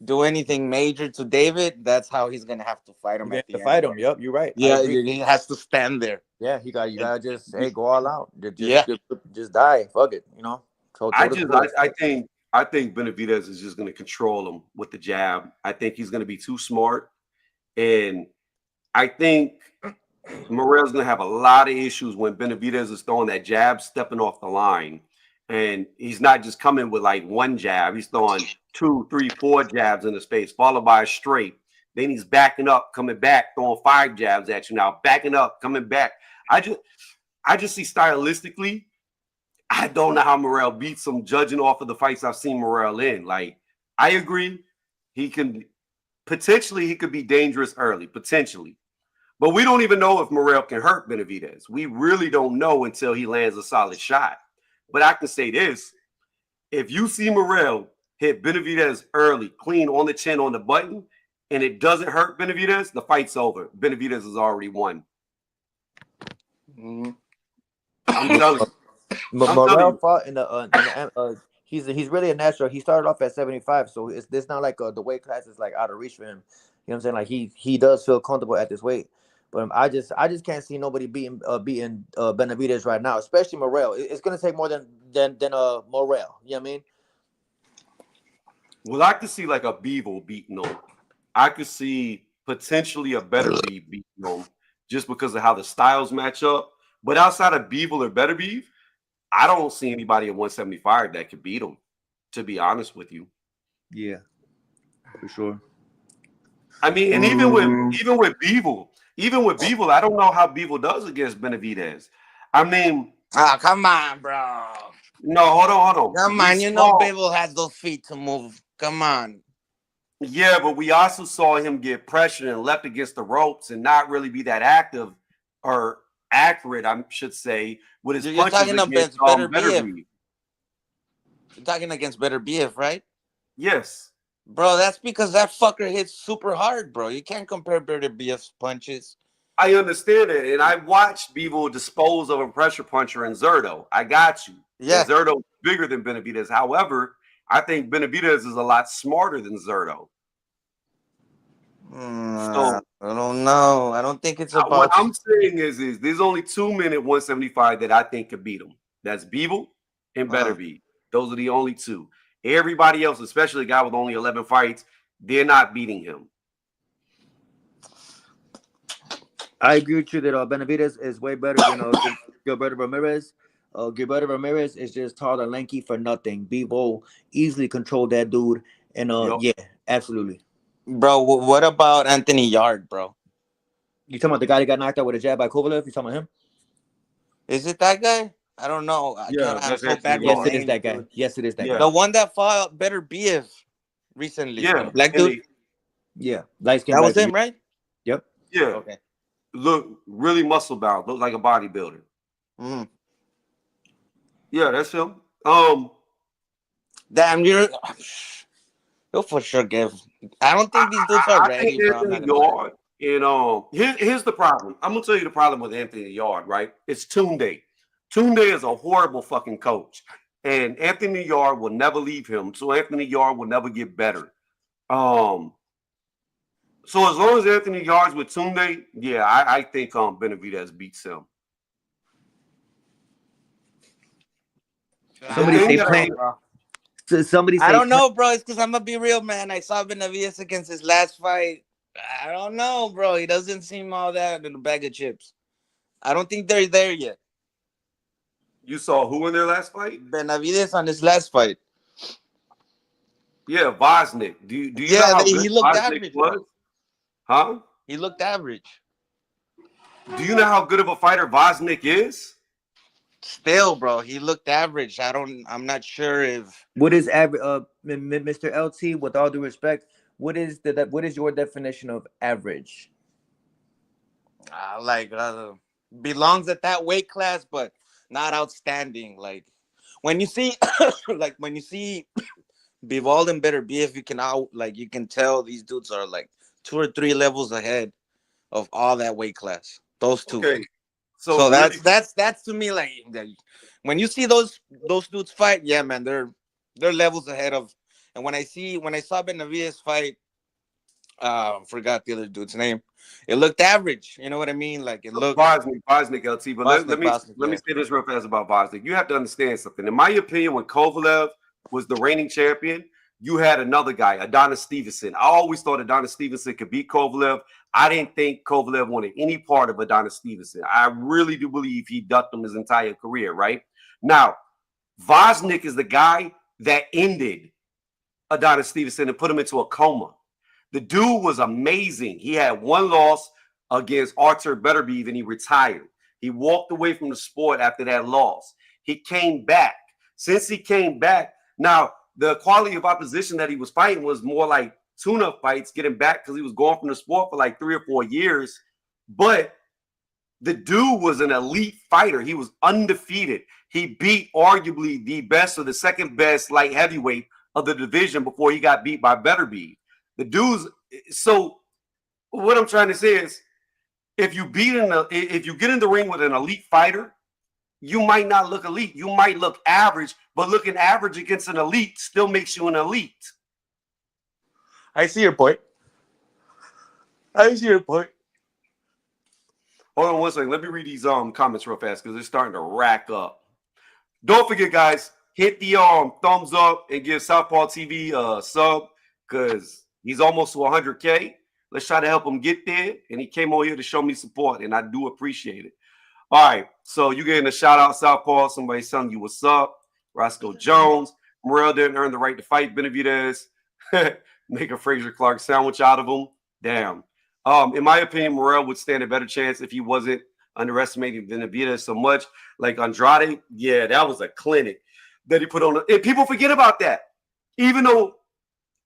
do anything major to David, that's how he's gonna have to fight him You're gonna at have to the end, fight bro. him. Yep, you're right. I Yeah, agree. he has to stand there. Yeah, you And gotta just go all out. yeah, Just die. Fuck it. You know. I Toe to just toe. I think Benavidez is just going to control him with the jab. I think he's going to be too smart, and I think Morrell's going to have a lot of issues when Benavidez is throwing that jab, stepping off the line, and he's not just coming with like one jab. He's throwing 2, 3, 4 jabs in the space, followed by a straight. Then he's backing up, coming back, throwing 5 jabs at you. Now backing up, coming back. I just see stylistically. I don't know how Morrell beats him, judging off of the fights I've seen Morrell in. Like, I agree, he could be dangerous early, potentially. But we don't even know if Morrell can hurt Benavidez. We really don't know until he lands a solid shot. But I can say this: if you see Morrell hit Benavidez early, clean on the chin on the button, and it doesn't hurt Benavidez, the fight's over. Benavidez has already won. Mhm. I'm telling you. I'm telling Morrell you. fought he's really a natural. He started off at 75, so it's not like the weight class is like out of reach for him. You know what I'm saying? Like he does feel comfortable at this weight. But I just can't see nobody beating Benavidez right now, especially Morrell. It's gonna take more than Morrell. You know what I mean? Well, I could see like a Beevil beating him. I could see potentially a better Beef beating him just because of how the styles match up. But outside of Beevil or better Beef, I don't see anybody at 175 that could beat him, to be honest with you. Yeah, for sure. I mean, and even with Beevil, I don't know how Beevil does against Benavidez. I mean, Oh, come on, bro. no, hold on. Come on, you know Babel has those feet to move. Come on. Yeah, but we also saw him get pressured and left against the ropes and not really be that active or accurate, I should say, with his You're punches talking against about Better Better BF. Beef. You're talking against Better BF, right? Yes. Bro, that's because that fucker hits super hard, bro. You can't compare Better BF's punches. I understand it, and I watched Beevil dispose of a pressure puncher in Zerto. I got you. Yeah. And Zerto is bigger than Benavidez. However, I think Benavidez is a lot smarter than Zerto. So I don't know. I don't think it's what about. I'm saying is there's only 2 men at 175 that I think could beat him. That's Beeble and Beterbiev. Those are the only two. Everybody else, especially a guy with only 11 fights, they're not beating him. I agree with you that Benavidez is way better than Gilberto Ramirez. Gilberto Ramirez is just tall and lanky for nothing. Bevo easily controlled that dude, and Yup. yeah, absolutely. Bro, what about Anthony Yard, bro? You talking about the guy that got knocked out with a jab by Kovalev? You talking about him? Is it that guy? I don't know. Yeah, I'm that's so Anthony bad with Yes, Yard. it is names, that guy. dude. Yes, it is that Yeah. The guy. one that fought Better BF recently. Yeah. The black And dude. Yeah, light skin. That was him, right? Yep. Yeah. Okay. Look really muscle bound. Look like a bodybuilder. Mm. Yeah, that's him. Damn, you'll for sure give. I don't think these dudes are ready, bro. I'm not Anthony gonna lie. Yard, here's the problem. I'm gonna tell you the problem with Anthony Yard, right? It's Tunde. Tunde is a horrible fucking coach, and Anthony Yard will never leave him. So Anthony Yard will never get better. So as long as Anthony Yard's with Tunde, yeah, I think Benavidez beats him. Somebody The thing say that plant. Somebody say I don't know, bro. It's because I'm gonna be real, man. I saw Benavidez against his last fight. I don't know, bro. He doesn't seem all that in a bag of chips. I don't think they're there yet. You saw who in their last fight? Benavidez on his last fight. Yeah, Vosnik. Do you know how good he looked Vosnik average, was? bro. Huh? He looked average. Do you know how good of a fighter Vosnik is? Still, bro, he looked average. I'm not sure if. what is average? Mr. LT, with all due respect, what is your definition of average? Belongs at that weight class, but not outstanding. Like when you see, Bivol and Better BF, you can tell these dudes are like 2 or 3 levels ahead of all that weight class. Those two. Okay. So really, that's to me like when you see those dudes fight, yeah, man, they're levels ahead of. And when I saw Benavidez fight, forgot the other dude's name. It looked average. You know what I mean? Like it looked Vosnik LT. But let me yeah. say this real fast about Vosnik. You have to understand something. In my opinion, when Kovalev was the reigning champion, you had another guy, Adonis Stevenson. I always thought Adonis Stevenson could beat Kovalev. I didn't think Kovalev wanted any part of Adonis Stevenson. I really do believe he ducked him his entire career, right? Now, Vosnik is the guy that ended Adonis Stevenson and put him into a coma. The dude was amazing. He had 1 loss against Artur Beterbiev and he retired. He walked away from the sport after that loss. He came back. Since he came back, now the quality of opposition that he was fighting was more like tune-up fights, getting back because he was going from the sport for like 3 or 4 years. But the dude was an elite fighter. He was undefeated. He beat arguably the best or the second best light heavyweight of the division before he got beat by Beterbiev. The dude's so what I'm trying to say is if you get in the ring with an elite fighter, you might not look elite. You might look average, but looking average against an elite still makes you an elite. I see your point. Hold on one second. Let me read these comments real fast because they're starting to rack up. Don't forget, guys, hit the thumbs up and give Southpaw TV a sub because he's almost to 100K. Let's try to help him get there. And he came over here to show me support, and I do appreciate it. All right, so you getting a shout out, Southpaw. Somebody's telling you what's up. Roscoe Jones. Morrell didn't earn the right to fight Benavidez. Make a Fraser Clark sandwich out of him. Damn. In my opinion, Morrell would stand a better chance if he wasn't underestimating Benavidez so much. Like Andrade, yeah, that was a clinic that he put on. And people forget about that. Even though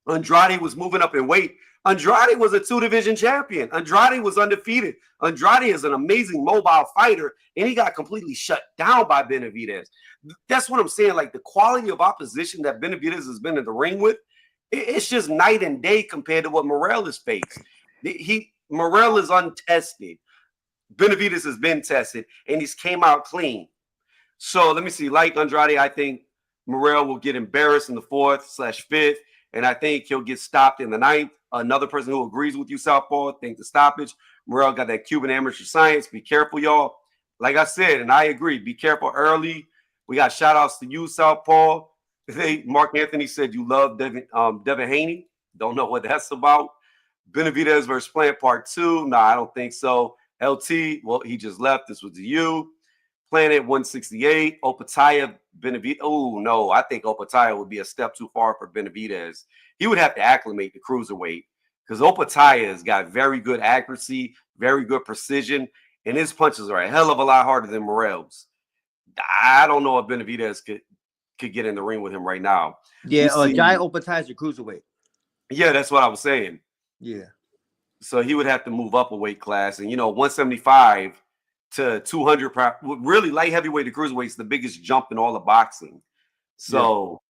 Andrade was moving up in weight, Andrade was a 2-division champion. Andrade was undefeated. Andrade is an amazing mobile fighter, and he got completely shut down by Benavidez. That's what I'm saying. Like the quality of opposition that Benavidez has been in the ring with, it's just night and day compared to what Morrell has faced. Morrell is untested. Benavidez has been tested, and he's came out clean. So let me see. Like Andrade, I think Morrell will get embarrassed in the 4th/5th, and I think he'll get stopped in the 9th. Another person who agrees with you, Southpaw, think the stoppage. Morrell got that Cuban amateur science. Be careful, y'all. Like I said, and I agree, be careful early. We got shout outs to you, Southpaw. Mark Anthony said you love Devin Haney. Don't know what that's about. Benavidez versus Plant Part 2. No, I don't think so. LT, well, he just left. This was to you. Planet 168. Opataya, Benavidez. Oh, no, I think Opataya would be a step too far for Benavidez. He would have to acclimate to cruiserweight because Opataya has got very good accuracy, very good precision, and his punches are a hell of a lot harder than Morrell's. I don't know if Benavidez could get in the ring with him right now. Yeah, Jai Opataya is a cruiserweight. Yeah, that's what I was saying. Yeah. So he would have to move up a weight class, and 175 to 200. Really, light heavyweight to cruiserweight is the biggest jump in all of boxing. So,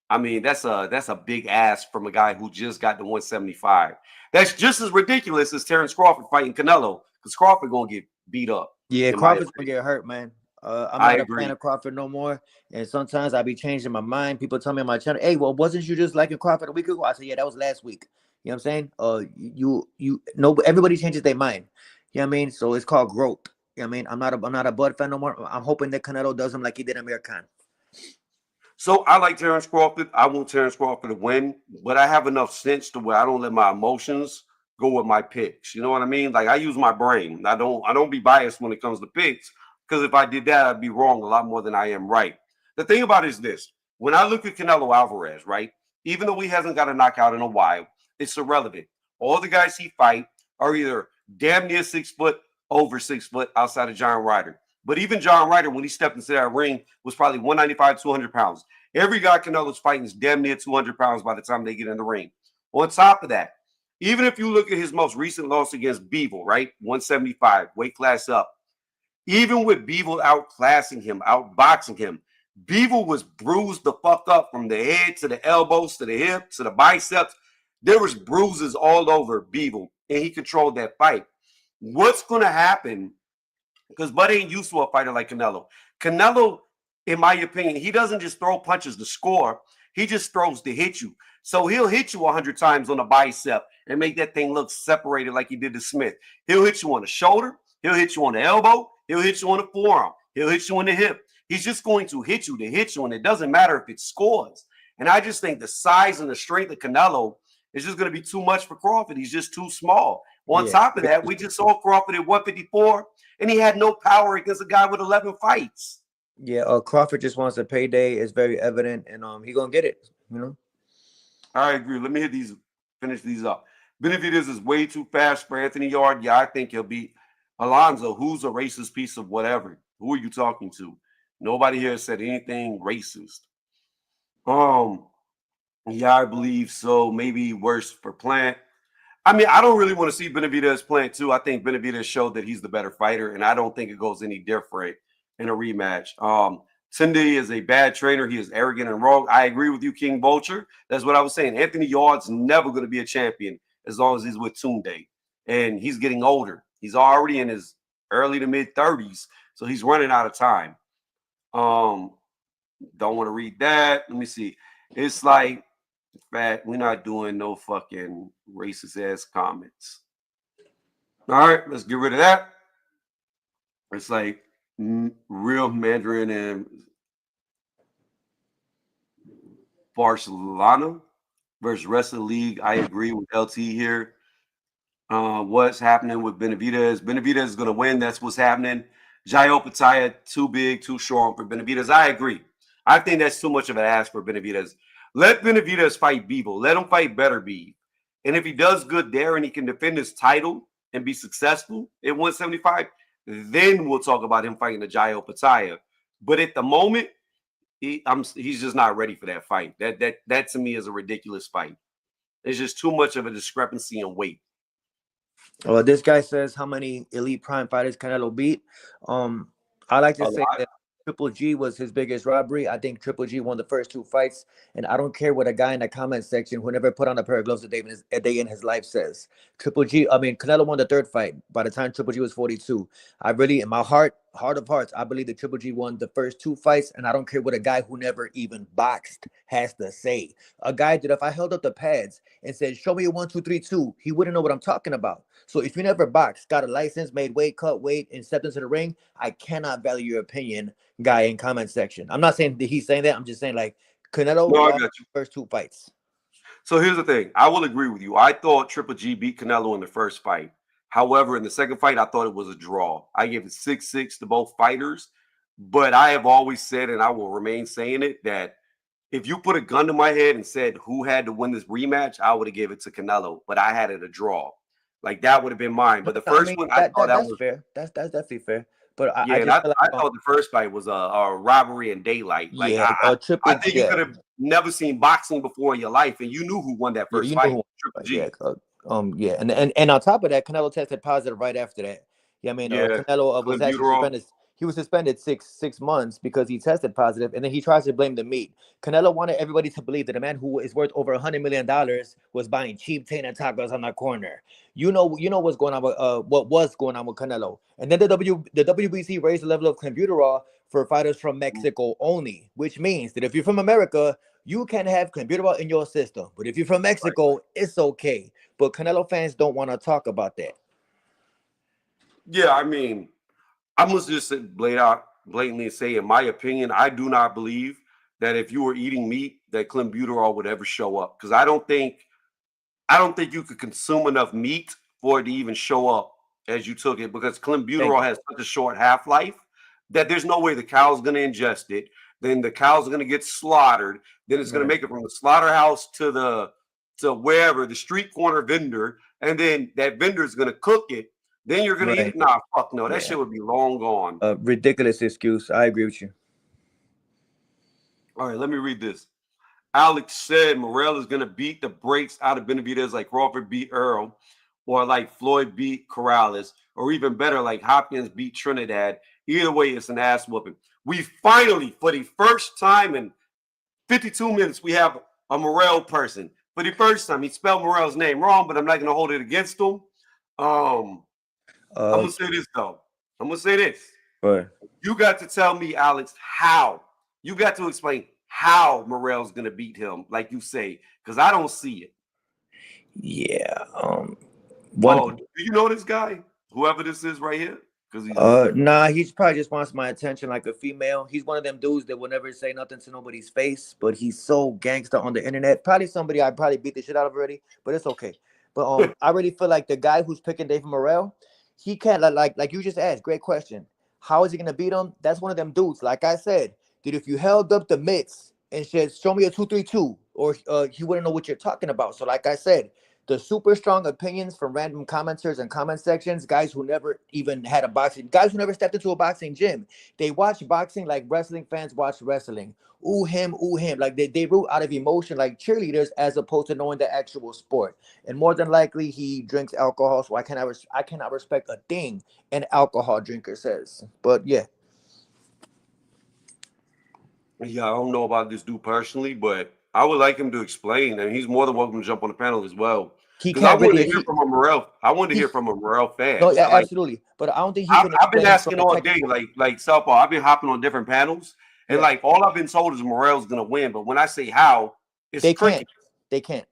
yeah. I mean, that's a big ask from a guy who just got to 175. That's just as ridiculous as Terrence Crawford fighting Canelo, because Crawford gonna get beat up. Yeah, Crawford's gonna get hurt, man. I'm not a fan of Crawford no more. And sometimes I be changing my mind. People tell me on my channel, hey, well, wasn't you just liking Crawford a week ago? I said, yeah, that was last week. You know what I'm saying? Everybody changes their mind. You know what I mean? So it's called growth. You know what I mean? I'm not a Bud fan no more. I'm hoping that Canelo does him like he did Amir Khan. So I like Terrence Crawford. I want Terrence Crawford to win, but I have enough sense to where I don't let my emotions go with my picks. You know what I mean? Like I use my brain. I don't be biased when it comes to picks. Because if I did that, I'd be wrong a lot more than I am right. The thing about it is this. When I look at Canelo Alvarez, right, even though he hasn't got a knockout in a while, it's irrelevant. All the guys he fight are either damn near 6 foot, over 6 foot outside of John Ryder. But even John Ryder, when he stepped into that ring, was probably 195, 200 pounds. Every guy Canelo's fighting is damn near 200 pounds by the time they get in the ring. On top of that, even if you look at his most recent loss against Beevil, right, 175, weight class up, even with Beevil outclassing him, outboxing him, Beevil was bruised the fuck up from the head to the elbows to the hips to the biceps. There was bruises all over Beevil, and he controlled that fight. What's going to happen, because Bud ain't used to a fighter like Canelo. Canelo, in my opinion, he doesn't just throw punches to score. He just throws to hit you. So he'll hit you 100 times on the bicep and make that thing look separated like he did to Smith. He'll hit you on the shoulder. He'll hit you on the elbow. He'll hit you on the forearm. He'll hit you on the hip. He's just going to hit you, and it doesn't matter if it scores. And I just think the size and the strength of Canelo is just going to be too much for Crawford. He's just too small. On top of that, we just saw Crawford at 154, and he had no power against a guy with 11 fights. Yeah, Crawford just wants a payday. It's very evident, and he gonna get it. I agree. Let me finish these up. Benavidez is way too fast for Anthony Yard. Yeah, I think he'll beat Alonzo, who's a racist piece of whatever. Who are you talking to? Nobody here said anything racist. Yeah, I believe so. Maybe worse for Plant. I mean, I don't really want to see Benavidez Plant too. I think Benavidez showed that he's the better fighter, and I don't think it goes any different in a rematch. Tunde is a bad trainer. He is arrogant and wrong. I agree with you, King Vulture. That's what I was saying. Anthony Yard's never going to be a champion as long as he's with Tunde, and he's getting older. He's already in his early to mid 30s, so he's running out of time. Don't want to read that. Let me see. It's like, in fact, we're not doing no fucking racist ass comments. All right, let's get rid of that. It's like real Mandarin and Barcelona versus rest of the league. I agree with LT here. What's happening with Benavidez? Benavidez is going to win. That's what's happening. Jai Opataya, too big, too strong for Benavidez. I agree. I think that's too much of an ask for Benavidez. Let Benavidez fight Beevil. Let him fight better Beeve. And if he does good there and he can defend his title and be successful at 175, then we'll talk about him fighting the Jai Opataya. But at the moment, he's just not ready for that fight. That to me is a ridiculous fight. There's just too much of a discrepancy in weight. Well, this guy says how many elite prime fighters Canelo beat. I like to say that Triple G was his biggest robbery. I think Triple G won the first 2 fights, and I don't care what a guy in the comment section who never put on a pair of gloves a day in his life says. Canelo won the 3rd fight by the time Triple G was 42. I really, in my heart, heart of hearts, I believe the Triple G won the first two fights, and I don't care what a guy who never even boxed has to say. A guy that if I held up the pads and said, "Show me a 1, 2, 3, 2," he wouldn't know what I'm talking about. So if you never boxed, got a license, made weight, cut weight, and stepped into the ring, I cannot value your opinion, guy in comment section. I'm not saying that he's saying that. I'm just saying like Canelo No, I lost got you. the first two fights. So here's the thing. I will agree with you. I thought Triple G beat Canelo in the first fight. However, in the second fight, I thought it was a draw. I gave it 6-6 to both fighters. But I have always said, and I will remain saying it, that if you put a gun to my head and said who had to win this rematch, I would have given it to Canelo. But I had it a draw. Like that would have been mine. But the I first mean one, I thought that that's was fair. That's definitely fair. But I yeah. And just I, feel I like thought the first fight was a robbery in daylight. Like yeah, I triple think you yeah. could have never seen boxing before in your life, and you knew who won that Yeah, first you know fight, who. Triple Yeah, G. yeah, and on top of that, Canelo tested positive right after that. Yeah, I mean, Yeah, Canelo was actually Clenbuterol. suspended. He was suspended six months because he tested positive, and then he tries to blame the meat. Canelo wanted everybody to believe that a man who is worth over $100 million was buying cheap Tina tacos on the corner. You know what's going on with what was going on with Canelo, and then the WBC raised the level of Clenbuterol for fighters from Mexico only, which means that if you're from America, you can have clenbuterol in your system, but if you're from Right. Mexico, it's okay. But Canelo fans don't want to talk about that. Yeah, I mean, I must just blatantly say, in my opinion, I do not believe that if you were eating meat, that clenbuterol would ever show up. Because I don't think you could consume enough meat for it to even show up as you took it. Because Thank clenbuterol you. has such a short half life that there's no way the cow's going to ingest it. Then the cow's going to get slaughtered. Then it's going to Right. make it from the slaughterhouse to wherever the street corner vendor, and then that vendor is going to cook it. Then you're going to eat Right. it. Nah, fuck no, that Yeah. shit would be long gone. Ridiculous excuse. I agree with you. All right, let me read this. Alex said Morrell is going to beat the brakes out of Benavidez like Crawford beat Earl, or like Floyd beat Corrales, or even better, like Hopkins beat Trinidad. Either way, it's an ass whooping. We finally, for the first time in 52 minutes, we have a Morrell person. For the first time, he spelled Morrell's name wrong, but I'm not going to hold it against him. I'm Uh, going to say this, though. I'm going to say this. but You got to tell me, Alex, how. You got to explain how Morrell's going to beat him, like you say, because I don't see it. yeah. One. Oh, do you know this guy? Whoever this is right here? Because he's Nah. He's probably just wants my attention like a female. He's one of them dudes that will never say nothing to nobody's face, but he's so gangster on the internet. Probably somebody I probably beat the shit out of already, but it's okay. But I really feel like the guy who's picking David Morrell, he can't like you just asked. Great question. How is he gonna beat him? That's one of them dudes. Like I said, that if you held up the mitts and said, "Show me a 2-3-2," or he wouldn't know what you're talking about. So, like I said, the super strong opinions from random commenters and comment sections, guys who never even had a boxing, guys who never stepped into a boxing gym. They watch boxing like wrestling fans watch wrestling. Ooh him, ooh him. Like they root out of emotion like cheerleaders as opposed to knowing the actual sport. And more than likely he drinks alcohol, so I cannot respect a thing an alcohol drinker says. But yeah. yeah, I don't know about this dude personally, but I would like him to explain, and he's more than welcome to jump on the panel as well. He Because I can't wanted really to hear from a Morrell. I wanted to he hear from a Morrell no, fan. yeah, I like. absolutely. But I don't think he I've, can I've been explain from asking a all day, technical. like Southpaw. I've been hopping on different panels, and Yeah, like all I've been told is Morrell's gonna win. But when I say how, it's they tricky. can't. They can't.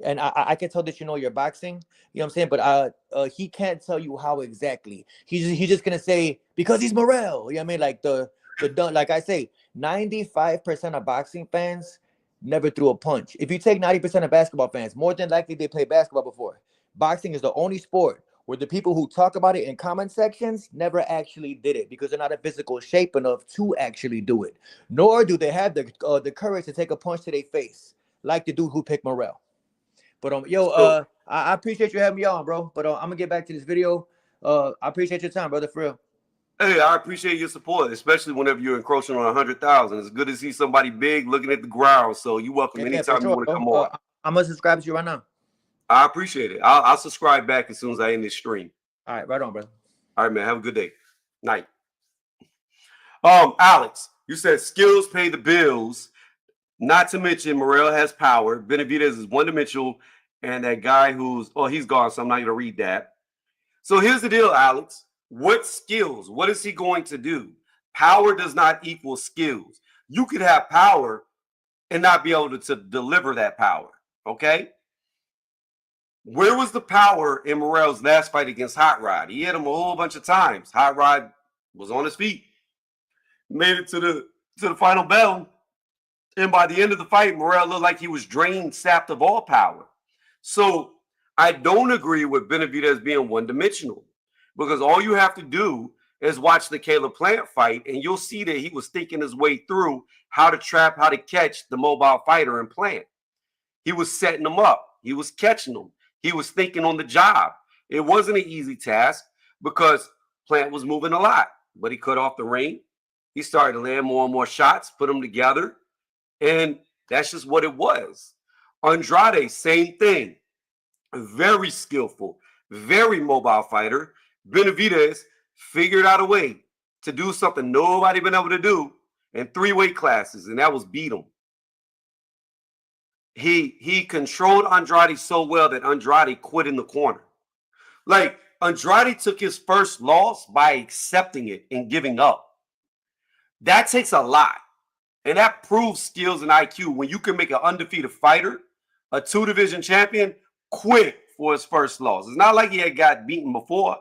And I can tell that you know your boxing, you know what I'm saying, but he can't tell you how exactly. He's just gonna say because he's Morrell. You know what I mean? Like like I say, 95% of boxing fans never threw a punch. If you take 90% of basketball fans, more than likely they played basketball before. Boxing is the only sport where the people who talk about it in comment sections never actually did it because they're not in physical shape enough to actually do it. Nor do they have the courage to take a punch to their face, like the dude who picked Morrell. But yo, So I appreciate you having me on, bro. But I'm gonna get back to this video. I appreciate your time, brother, for real. hey, I appreciate your support, especially whenever you're encroaching on 100,000. It's good to see somebody big looking at the ground. So you're welcome Yeah, for anytime you sure, want to bro. come on. I'm gonna subscribe to you right now. I appreciate it. I'll subscribe back as soon as I end this stream. All right, right on, brother. All right, man. Have a good day. Night. Alex, you said skills pay the bills. Not to mention Morrell has power. Benavidez is one-dimensional, and that guy he's gone, so I'm not gonna read that. So here's the deal, Alex. What skills? What is he going to do? Power does not equal skills. You could have power and not be able to deliver that power. Okay. Where was the power in Morrell's last fight against Hot Rod? He hit him a whole bunch of times. Hot Rod was on his feet, made it to the final bell, and by the end of the fight, Morrell looked like he was drained, sapped of all power. So I don't agree with Benavidez being one-dimensional, because all you have to do is watch the Caleb Plant fight, and you'll see that he was thinking his way through how to trap, how to catch the mobile fighter in Plant. He was setting them up. He was catching them. He was thinking on the job. It wasn't an easy task because Plant was moving a lot, but he cut off the ring. He started to land more and more shots, put them together, and that's just what it was. Andrade, same thing. Very skillful, very mobile fighter. Benavidez figured out a way to do something nobody been able to do in 3 weight classes, and that was beat him. He controlled Andrade so well that Andrade quit in the corner. Like, Andrade took his first loss by accepting it and giving up. That takes a lot. And that proves skills and IQ when you can make an undefeated fighter, a 2-division champion, quit for his first loss. It's not like he had got beaten before.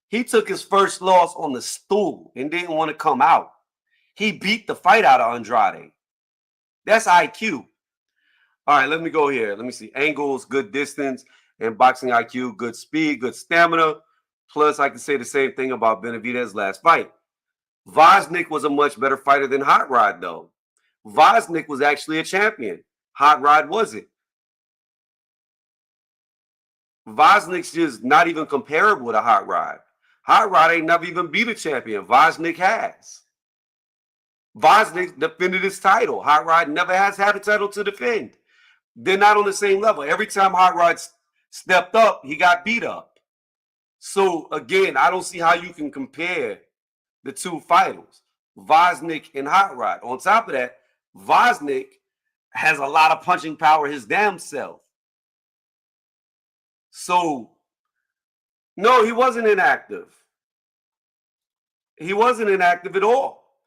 He took his first loss on the stool and didn't want to come out. He beat the fight out of Andrade. That's IQ. All right, let me go here. Let me see. Angles, good distance, and boxing IQ, good speed, good stamina. Plus, I can say the same thing about Benavidez's last fight. Vosnik was a much better fighter than Hot Rod, though. Vosnik was actually a champion. Hot Rod wasn't. Vosnik's just not even comparable to Hot Rod. Hot Rod ain't never even beat a champion. Vosnik has. Vosnik defended his title. Hot Rod never has had a title to defend. They're not on the same level. Every time Hot Rod stepped up, he got beat up. So, again, I don't see how you can compare the two fighters, Vosnik and Hot Rod. On top of that, Vosnik has a lot of punching power his damn self. So, no, he wasn't inactive. He wasn't inactive at all.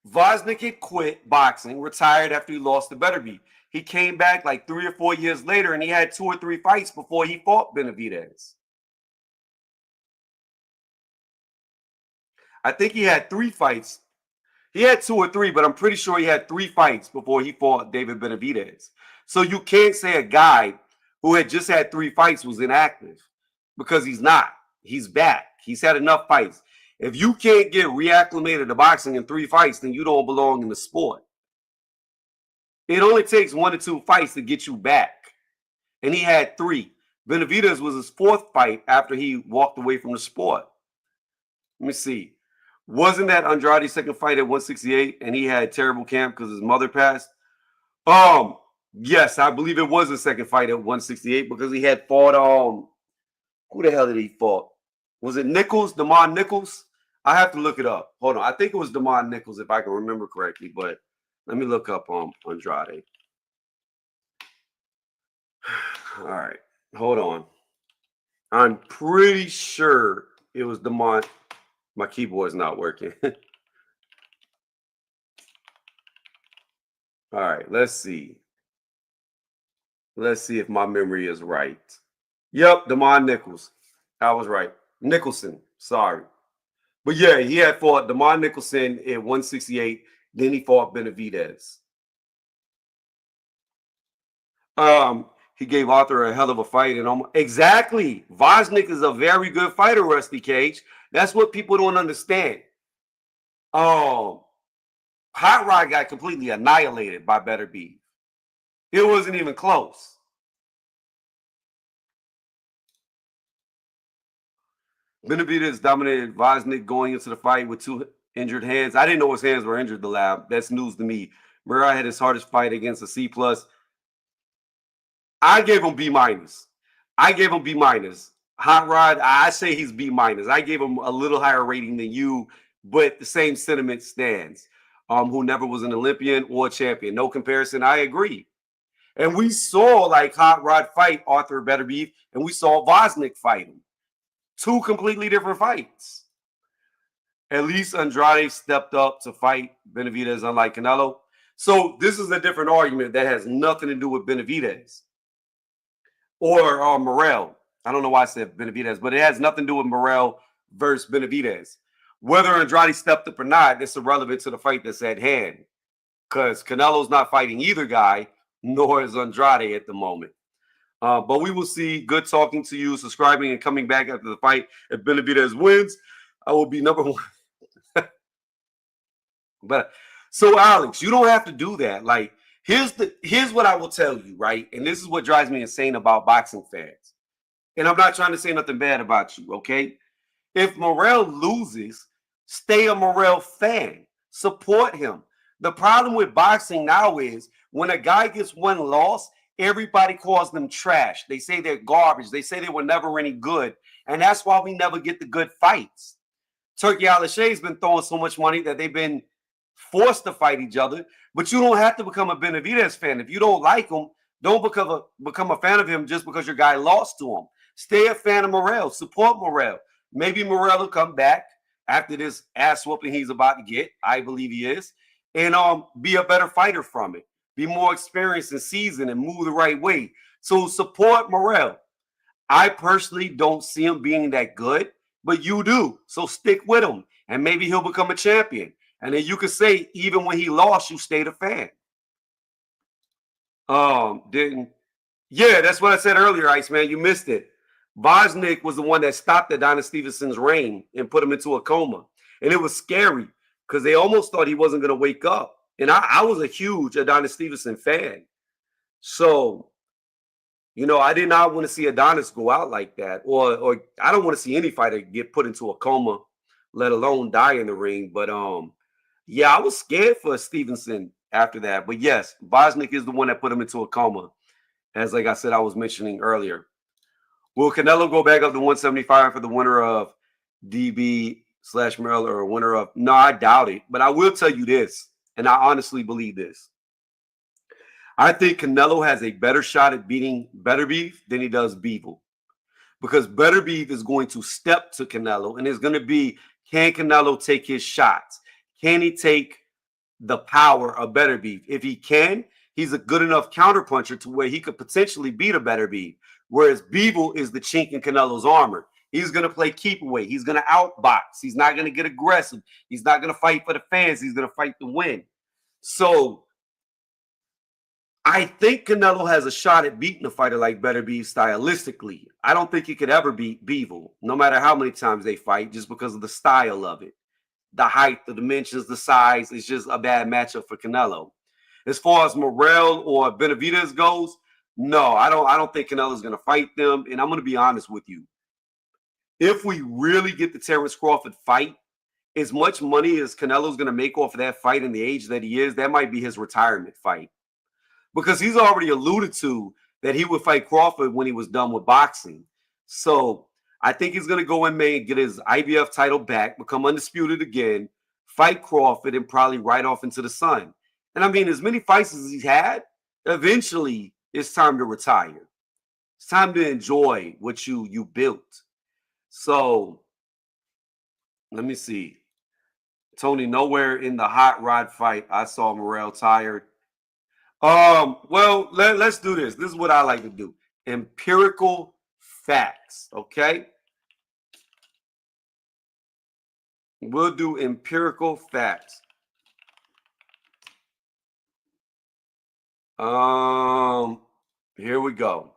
Vosnik had quit boxing, retired after he lost to Beterbiev. He came back like 3 or 4 years later, and he had 2 or 3 fights before he fought Benavidez. I think he had 3 fights. He had 2 or 3, but I'm pretty sure he had 3 fights before he fought David Benavidez. So you can't say a guy who had just had 3 fights was inactive, because he's not. He's back. He's had enough fights. If you can't get reacclimated to boxing in 3 fights, then you don't belong in the sport. It only takes 1 or 2 fights to get you back. And he had 3. Benavidez was his 4th fight after he walked away from the sport. Let me see. Wasn't that Andrade's 2nd fight at 168 and he had terrible camp because his mother passed? Yes, I believe it was his 2nd fight at 168 because he had fought who the hell did he fought? Was it Nichols, Damon Nichols? I have to look it up. Hold on. I think it was Damon Nichols if I can remember correctly, but let me look up Andrade. All right. Hold on. I'm pretty sure it was Damon. My keyboard's not working. All right. Let's see. Let's see if my memory is right. Yep, Damon Nichols. I was right. Nicholson. Sorry. But yeah, he had fought Damon Nicholson at 168. Then he fought Benavidez. He gave Arthur a hell of a fight. And exactly. Vosnik is a very good fighter, Rusty Cage. That's what people don't understand. Hot Rod got completely annihilated by Beterbiev. It wasn't even close. Benavidez dominated Vosnik going into the fight with 2 injured hands. I didn't know his hands were injured, the lab. That's news to me. Morrell had his hardest fight against a C+. I gave him B-. I gave him B-. Hot Rod, I say he's B-. I gave him a little higher rating than you, but the same sentiment stands. Who never was an Olympian or a champion. No comparison. I agree. And we saw like Hot Rod fight Arthur Beterbiev, and we saw Vosnik fight him. 2 completely different fights. At least Andrade stepped up to fight Benavidez, unlike Canelo. So this is a different argument that has nothing to do with Benavidez or Morrell. I don't know why I said Benavidez, but it has nothing to do with Morrell versus Benavidez. Whether Andrade stepped up or not, it's irrelevant to the fight that's at hand, because Canelo's not fighting either guy, nor is Andrade at the moment. But we will see. Good talking to you, subscribing, and coming back after the fight. If Benavidez wins, I will be number one. But so, Alex, you don't have to do that. Like, here's what I will tell you, right? And this is what drives me insane about boxing fans. And I'm not trying to say nothing bad about you, okay? If Morrell loses, stay a Morrell fan. Support him. The problem with boxing now is when a guy gets one loss, everybody calls them trash. They say they're garbage. They say they were never any good. And that's why we never get the good fights. Turkey Alashay's been throwing so much money that they've been forced to fight each other. But you don't have to become a Benavidez fan. If you don't like him, don't become a fan of him just because your guy lost to him. Stay a fan of Morrell. Support Morrell. Maybe Morrell will come back after this ass whooping he's about to get. I believe he is. And be a better fighter from it. Be more experienced and seasoned and move the right way. So support Morrell. I personally don't see him being that good, but you do. So stick with him. And maybe he'll become a champion. And then you could say, even when he lost, you stayed a fan. Yeah, that's what I said earlier, Iceman. You missed it. Vosnik was the one that stopped Adonis Stevenson's reign and put him into a coma. And it was scary because they almost thought he wasn't going to wake up. And I was a huge Adonis Stevenson fan. So, you know, I did not want to see Adonis go out like that. Or I don't want to see any fighter get put into a coma, let alone die in the ring. But yeah, I was scared for Stevenson after that. But yes, Vosnik is the one that put him into a coma. As like I said, I was mentioning earlier. Will Canelo go back up to 175 for the winner of DB/Morrell or a winner of? No, I doubt it. But I will tell you this, and I honestly believe this. I think Canelo has a better shot at beating Benavidez than he does Bivol. Because Benavidez is going to step to Canelo, and it's going to be, can Canelo take his shots? Can he take the power of Benavidez? If he can, he's a good enough counterpuncher to where he could potentially beat a Benavidez. Whereas Bivol is the chink in Canelo's armor. He's going to play keep away. He's going to outbox. He's not going to get aggressive. He's not going to fight for the fans. He's going to fight to win. So I think Canelo has a shot at beating a fighter like Benavidez stylistically. I don't think he could ever beat Bivol, no matter how many times they fight, just because of the style of it. The height, the dimensions, the size is just a bad matchup for Canelo. As far as Morrell or Benavidez goes, no, I don't think Canelo's going to fight them. And I'm going to be honest with you. If we really get the Terrence Crawford fight, as much money as Canelo's going to make off of that fight in the age that he is, that might be his retirement fight. Because he's already alluded to that he would fight Crawford when he was done with boxing. So I think he's going to go in May and get his IBF title back, become undisputed again, fight Crawford, and probably ride off into the sun. And I mean, as many fights as he's had, eventually it's time to retire. It's time to enjoy what you built. So let me see. Tony, nowhere in the hot rod fight I saw Morrell tired. Well, let's do this. This is what I like to do. Empirical facts, okay? We'll do empirical facts. Here we go.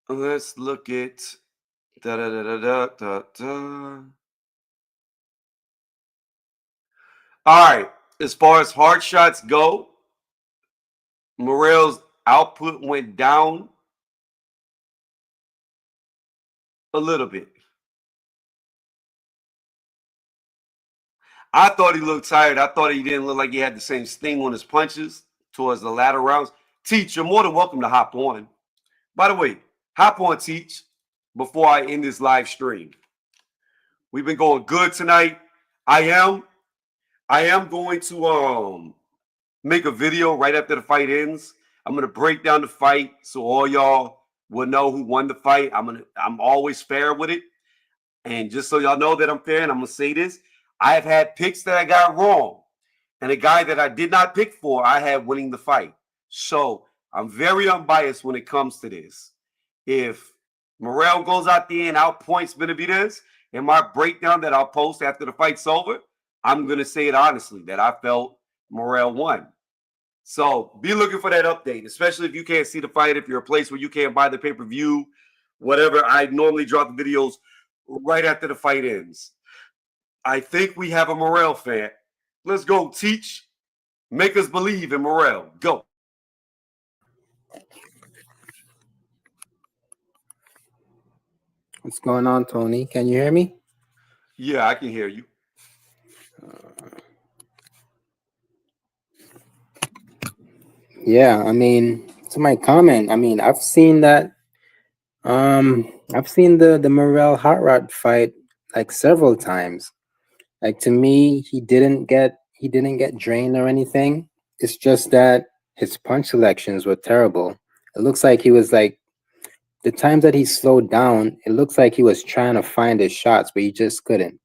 Let's look at All right. As far as hard shots go, Morrell's output went down a little bit. I thought he looked tired. I thought he didn't look like he had the same sting on his punches towards the latter rounds. Teach, you're more than welcome to hop on. By the way, hop on, Teach, before I end this live stream. We've been going good tonight. I am going to make a video right after the fight ends. I'm going to break down the fight so all y'all will know who won the fight. I'm always fair with it. And just so y'all know that I'm fair, and I'm gonna say this, I have had picks that I got wrong. And a guy that I did not pick for, I had winning the fight. So I'm very unbiased when it comes to this. If Morrell goes out there and outpoints Benavidez in my breakdown that I'll post after the fight's over, I'm going to say it honestly that I felt Morrell won. So be looking for that update, especially if you can't see the fight, if you're a place where you can't buy the pay-per-view, whatever. I normally drop the videos right after the fight ends. I think we have a Morrell fan. Let's go, Teach. Make us believe in Morrell. Go. What's going on, Tony? Can you hear me? Yeah, I can hear you. Yeah, I mean, to my comment, I mean, I've seen that. I've seen the Morrell Hot Rod fight like several times. Like to me, he didn't get drained or anything. It's just that his punch selections were terrible. It looks like he was like the times that he slowed down, it looks like he was trying to find his shots, but he just couldn't.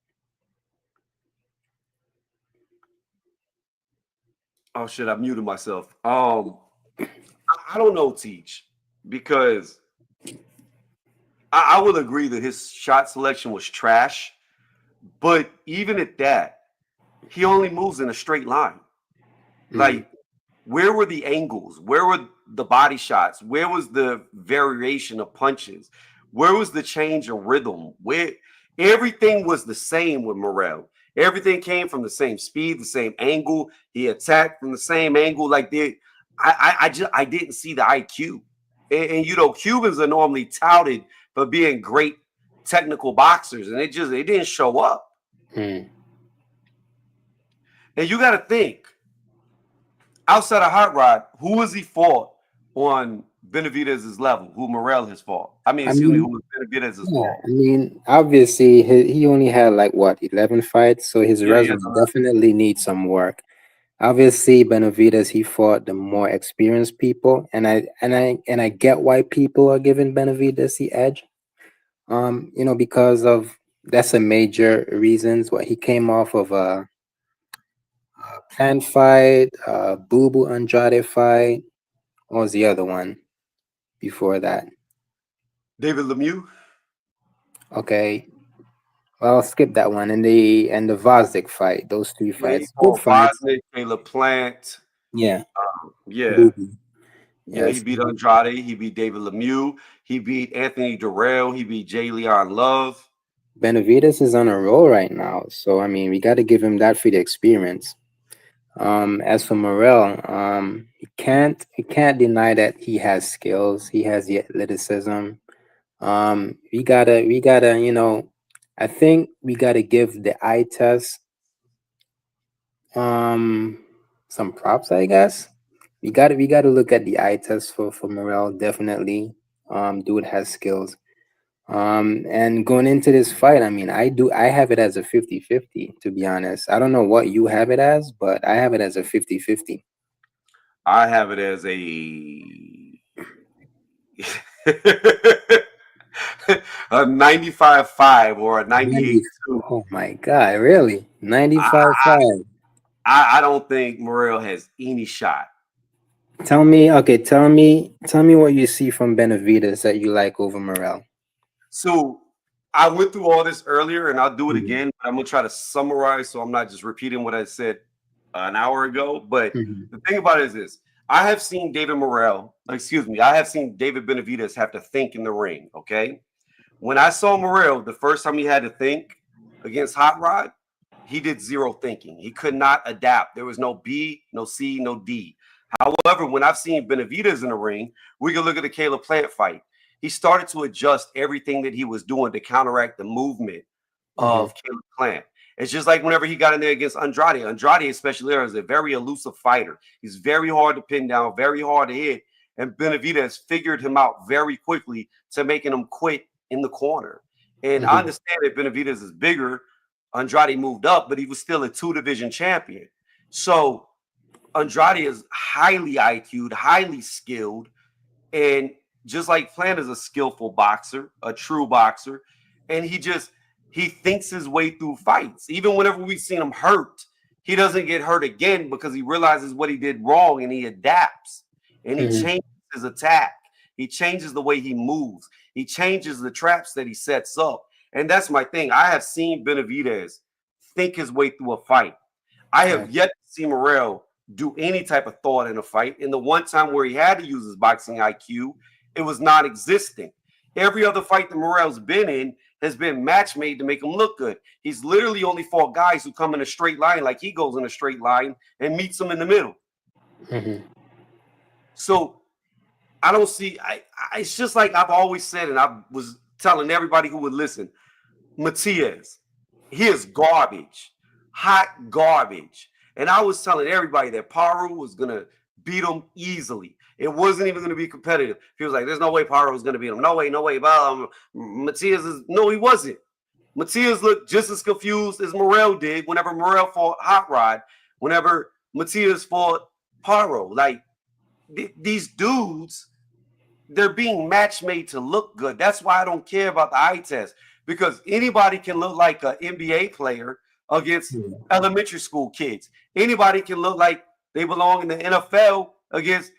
Oh shit, I muted myself. I don't know, Teach, because I will agree that his shot selection was trash. But even at that, he only moves in a straight line. Like, where were the angles? Where were the body shots? Where was the variation of punches? Where was the change of rhythm? Where everything was the same with Morrell. Everything came from the same speed, the same angle. He attacked from the same angle. Like I didn't see the IQ. And you know, Cubans are normally touted for being great technical boxers, and it didn't show up. Mm. And you got to think, outside of Hot Rod, who has he fought on Benavidez's level? Who Morrell has fought? I mean, excuse me, who was Benavidez's Yeah, fault? I mean, obviously he only had like what 11 fights, so his Yeah, resume definitely needs some work. Obviously, Benavidez he fought the more experienced people, and I get why people are giving Benavidez the edge. Because of that's a major reasons why he came off of a Pan fight, Boo Boo Andrade fight. What was the other one before that? David Lemieux. Okay, well, I'll skip that one. And the Vosdick fight, those three Yeah, he fights, good fought fights. Bosnick, Caleb Plant. Yeah, Yeah, Boo Boo. yeah, he Yes, beat Andrade. He beat David Lemieux. He beat Anthony Durrell. He beat Jay Leon Love. Benavidez is on a roll right now, so I mean, we got to give him that for the experience. As for Morrell, you can't deny that he has skills. He has the athleticism. We gotta, I think we gotta give the eye test some props, I guess. We gotta look at the eye test for Morrell, definitely. Dude has skills. And going into this fight, I mean, I have it as a 50-50, to be honest. I don't know what you have it as, but I have it as a 50-50. I have it as a a 95-5 or a 90, 98-2. oh my God, really? I, 95-5. I don't think Morrell has any shot. Tell me what you see from Benavidez that you like over Morrell. So I went through all this earlier, and I'll do it Mhm. again. I'm gonna try to summarize, so I'm not just repeating what I said an hour ago. But Mhm. the thing about it is this: I have seen David Morrell, excuse me, I have seen David Benavidez have to think in the ring. Okay, when I saw Morrell the first time he had to think against Hot Rod, he did zero thinking. He could not adapt. There was no B, no C, no D. However, when I've seen Benavidez in the ring, we can look at the Caleb Plant fight. He started to adjust everything that he was doing to counteract the movement Mhm. of Caleb Plant. It's just like whenever he got in there against Andrade. Andrade, especially, is a very elusive fighter. He's very hard to pin down, very hard to hit. And Benavidez figured him out very quickly to making him quit in the corner. And I Mhm. understand that Benavidez is bigger. Andrade moved up, but he was still a two-division champion. So Andrade is highly IQ'd, highly skilled, and just like Plant is a skillful boxer, a true boxer, and he thinks his way through fights. Even whenever we've seen him hurt, he doesn't get hurt again because he realizes what he did wrong and he adapts and he Mhm. changes his attack. He changes the way he moves. He changes the traps that he sets up. And that's my thing. I have seen Benavidez think his way through a fight. I have Right. yet to see Morrell do any type of thought in a fight. And the one time where he had to use his boxing IQ, it was non-existent. Every other fight that Morrell's been in has been match made to make him look good. He's literally only fought guys who come in a straight line, like he goes in a straight line and meets them in the middle. Mhm. So I don't see. It's just like I've always said, and I was telling everybody who would listen. Matias, he is garbage, hot garbage. And I was telling everybody that Paru was gonna beat him easily. It wasn't even gonna be competitive. He was like, "There's no way Paru was gonna beat him. No way, no way." But Matias is no, he wasn't. Matias looked just as confused as Morrell did whenever Morrell fought Hot Rod. Whenever Matias fought Paro, like these dudes, they're being match made to look good. That's why I don't care about the eye test, because anybody can look like an NBA player against Mhm. elementary school kids. Anybody can look like they belong in the NFL against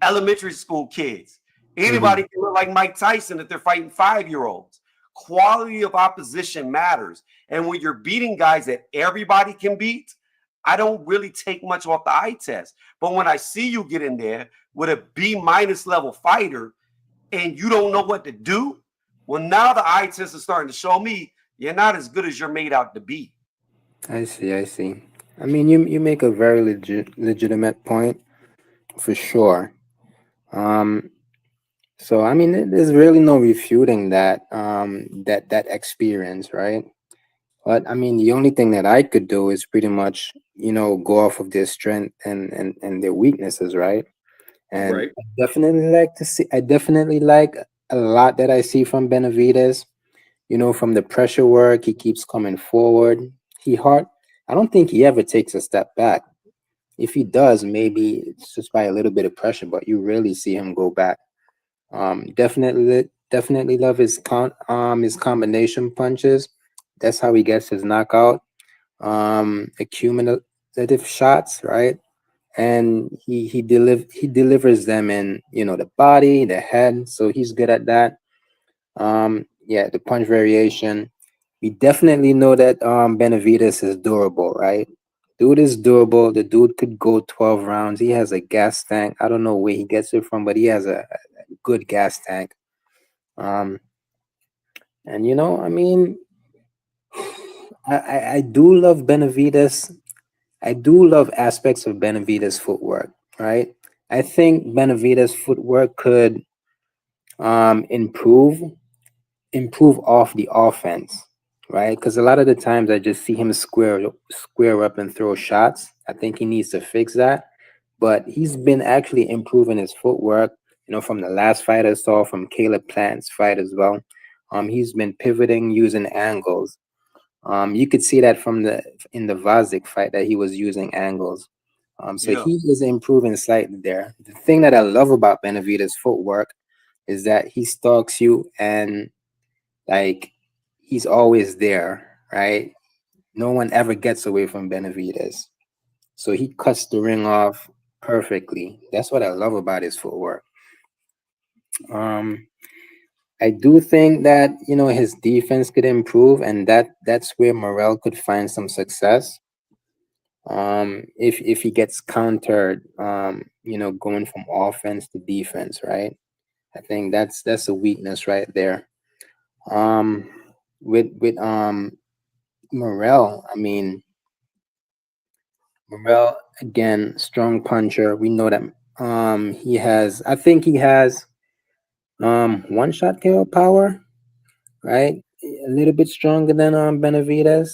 elementary school kids. Anybody Mhm. can look like Mike Tyson if they're fighting 5-year-olds. Quality of opposition matters. And when you're beating guys that everybody can beat, I don't really take much off the eye test. But when I see you get in there with a B- level fighter and you don't know what to do, well, now the eye test is starting to show me you're not as good as you're made out to be. I see. I see. I mean, you make a very legitimate point for sure. Um, so I mean, there's really no refuting that experience, right? But I mean, the only thing that I could do is pretty much, go off of their strength and their weaknesses, right? And Right. I definitely like a lot that I see from Benavidez. From the pressure work, he keeps coming forward. I don't think he ever takes a step back. If he does, maybe it's just by a little bit of pressure, but you rarely see him go back. Definitely love his combination punches. That's how he gets his knockout. Accumulative shots, right? And he delivers them in the body, the head. So he's good at that. Yeah, the punch variation. We definitely know that Benavidez is durable, right? Dude is durable. The dude could go 12 rounds. He has a gas tank. I don't know where he gets it from, but he has a good gas tank. Um, and I mean, I do love Benavidez. I do love aspects of Benavidez' footwork, right? I think Benavidez' footwork could improve off the offense, right? Because a lot of the times I just see him square up and throw shots. I think he needs to fix that. But he's been actually improving his footwork, from the last fight I saw, from Caleb Plant's fight as well. He's been pivoting using angles. You could see that in the Vazik fight that he was using angles. So Yeah. he is improving slightly there. The thing that I love about Benavidez' footwork is that he stalks you and like he's always there, right? No one ever gets away from Benavidez. So he cuts the ring off perfectly. That's what I love about his footwork. Um, I do think that his defense could improve, and that's where Morrell could find some success. If he gets countered, going from offense to defense, right? I think that's a weakness right there. Um, with Morrell, I mean, Morrell again, strong puncher. We know that I think he has one shot KO power, right? A little bit stronger than Benavidez.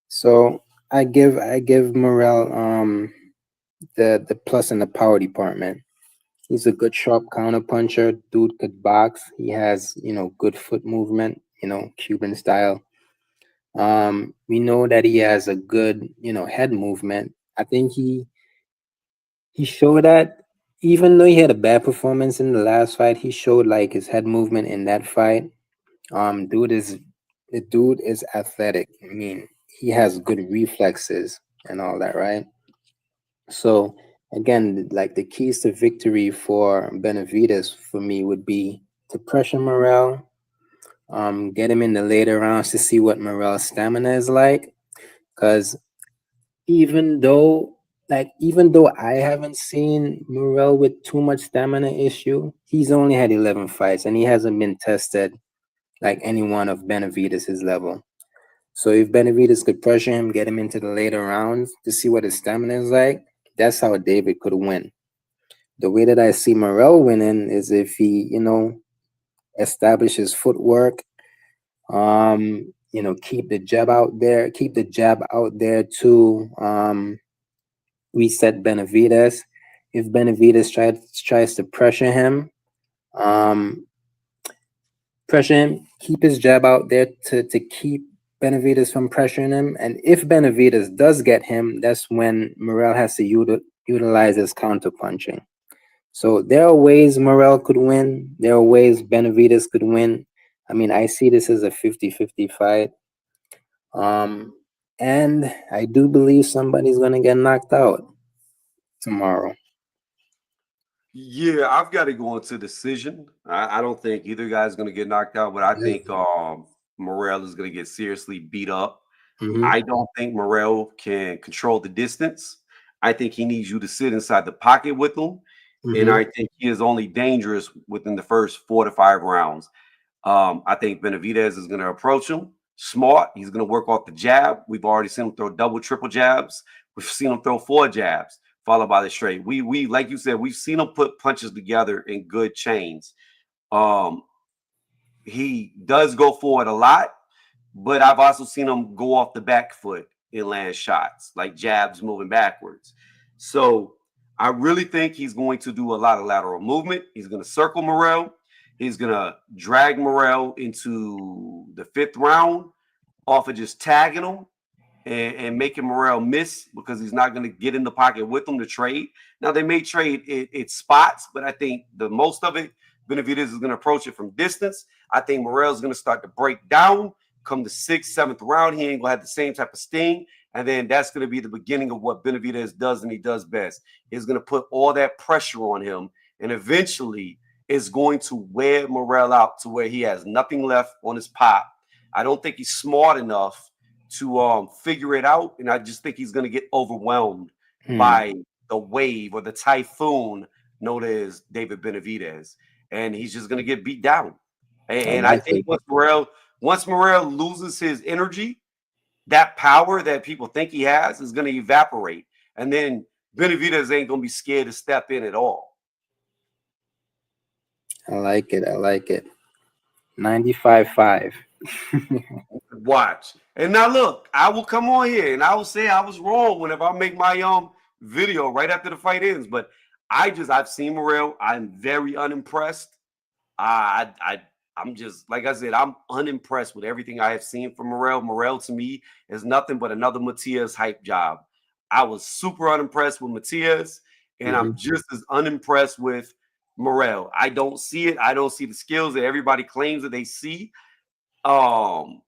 So I give Morrell the plus in the power department. He's a good sharp counter puncher. Dude could box. He has, good foot movement, Cuban style. We know that he has a good, head movement. I think he showed that even though he had a bad performance in the last fight, he showed like his head movement in that fight. Dude is the dude is athletic. I mean, he has good reflexes and all that, right? So again, like the keys to victory for Benavides for me would be to pressure Morrell, get him in the later rounds to see what Morrell's stamina is like. Because even though I haven't seen Morrell with too much stamina issue, he's only had 11 fights and he hasn't been tested like anyone of Benavidez' level. So if Benavidez could pressure him, get him into the later rounds to see what his stamina is like, that's how David could win. The way that I see Morrell winning is if he, establishes footwork, keep the jab out there to reset Benavidez. If Benavidez tries to um, pressure him, keep his jab out there to keep Benavidez from pressuring him. And if Benavidez does get him, that's when Morrell has to utilize his counter punching. So there are ways Morrell could win. There are ways Benavidez could win. I mean, I see this as a 50-50 fight. Um, and I do believe somebody's going to get knocked out tomorrow. Yeah, I've got to go into decision. I don't think either guy's going to get knocked out, but I think Morrell is going to get seriously beat up. Mm-hmm. I don't think Morrell can control the distance. I think he needs you to sit inside the pocket with him. And Mm-hmm. I think he is only dangerous within the first 4 to 5 rounds. I think Benavidez is going to approach him smart. He's going to work off the jab. We've already seen him throw double, triple jabs. We've seen him throw 4 jabs followed by the straight. We like you said, we've seen him put punches together in good chains. Um, he does go forward a lot, but I've also seen him go off the back foot and land shots like jabs moving backwards. So I really think he's going to do a lot of lateral movement. He's going to circle Morrell. He's going to drag Morrell into the 5th round off of just tagging him and making Morrell miss because he's not going to get in the pocket with him to trade. Now, they may trade it spots, but I think the most of it, Benavidez is going to approach it from distance. I think Morrell is going to start to break down. Come the 6th, 7th round, he ain't going to have the same type of sting. And then that's going to be the beginning of what Benavidez does and he does best. He's going to put all that pressure on him. And eventually, is going to wear Morrell out to where he has nothing left on his pop. I don't think he's smart enough to figure it out, and I just think he's going to get overwhelmed by the wave or the typhoon known as David Benavidez, and he's just going to get beat down. I And I like think it. once Morrell loses his energy, that power that people think he has is going to evaporate, and then Benavidez ain't going to be scared to step in at all. I like it. I like it. 95-5. Watch. And now look, I will come on here and I will say I was wrong whenever I make my video right after the fight ends. But I've seen Morrell. I'm very unimpressed. I'm just like I said, I'm unimpressed with everything I have seen from Morrell. Morrell to me is nothing but another Matias hype job. I was super unimpressed with Matias, and Mhm. I'm just as unimpressed with Morrell. I don't see it. I don't see the skills that everybody claims that they see. Um,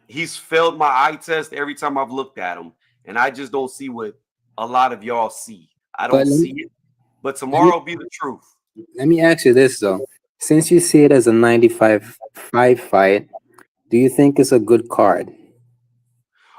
he's failed my eye test every time I've looked at him, and I just don't see what a lot of y'all see. I But don't see it, but let me tomorrow will be the truth. let me ask you this though. Since you see it as a 95-5 fight, do you think it's a good card?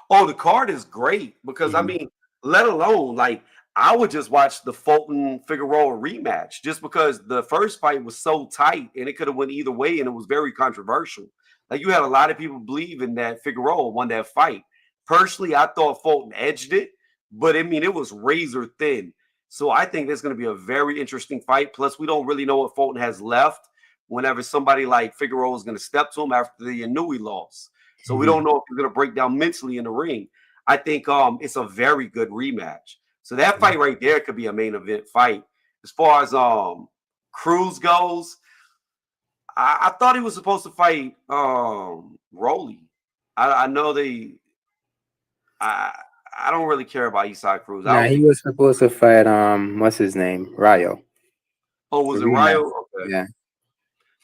Oh, the card is great because I Mhm. mean, let alone like I would just watch the Fulton Figueroa rematch just because the first fight was so tight and it could have went either way and it was very controversial. Like you had a lot of people believing that Figueroa won that fight. Personally, I thought Fulton edged it, but I mean it was razor thin. So I think there's going to be a very interesting fight. Plus, we don't really know what Fulton has left. Whenever somebody like Figueroa is going to step to him after the Inouye loss. So we don't Mhm. know if he's going to break down mentally in the ring. I think it's a very good rematch. So that fight right there could be a main event fight. As far as Cruz goes, I thought he was supposed to fight Rolly. I know I I don't really care about Eastside Cruz. I Nah, don't he think was supposed to fight what's his name? Rayo. Oh, The was it rematch. Ryo? Okay. Yeah.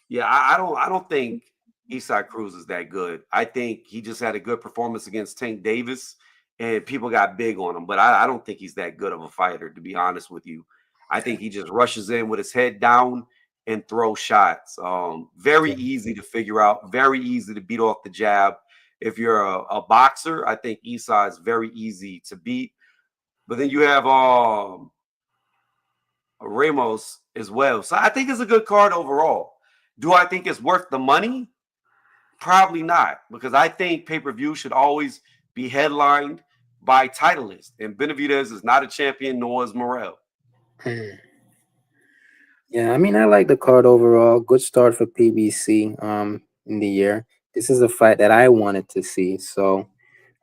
Yeah, I don't think Eastside Cruz is that good. I think he just had a good performance against Tank Davis, and people got big on him. But I don't think he's that good of a fighter, to be honest with you. I think he just rushes in with his head down and throws shots. Very easy to figure out, very easy to beat off the jab. If you're a boxer, I think Eastside is very easy to beat. But then you have Ramos as well. So I think it's a good card overall. Do I think it's worth the money? Probably not, because I think pay-per-view should always be headlined by titleists. And Benavidez is not a champion, nor is Morrell. Yeah, I mean, I like the card overall. Good start for PBC in the year. This is a fight that I wanted to see. So,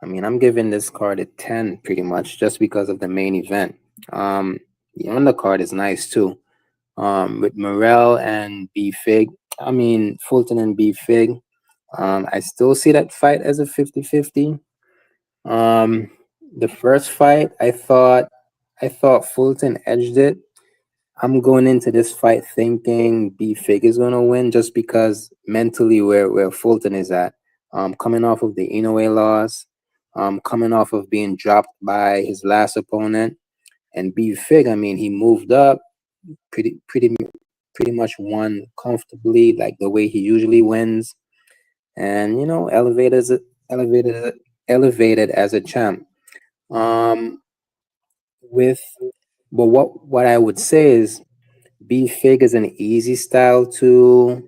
I mean, I'm giving this card a 10 pretty much just because of the main event. The undercard is nice too. With Morrell and B Fig. I mean, Fulton and B Fig. I still see that fight as a 50-50. Um, the first fight, I thought Fulton edged it. I'm going into this fight thinking B Fig is gonna win just because mentally where Fulton is at. Coming off of the Inoue loss, coming off of being dropped by his last opponent, and B Fig, I mean, he moved up pretty much won comfortably, like the way he usually wins, and elevated elevated as a champ. Um, with but what I would say is B Fig is an easy style to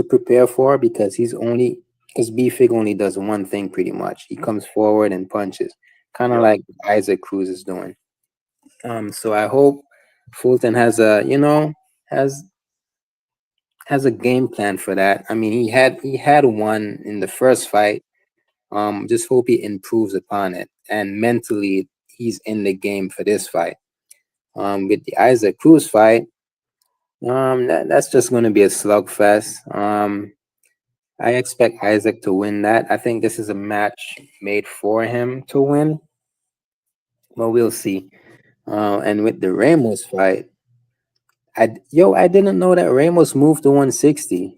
prepare for because B Fig only does one thing pretty much. He comes forward and punches, kind of Yep. like Isaac Cruz is doing. So I hope Fulton has has a game plan for that. I mean, he had one in the first fight. Just hope he improves upon it, and mentally he's in the game for this fight. With the Isaac Cruz fight, that's just going to be a slugfest. I expect Isaac to win that. I think this is a match made for him to win, but we'll see. And with the Ramos fight, I didn't know that Ramos moved to 160.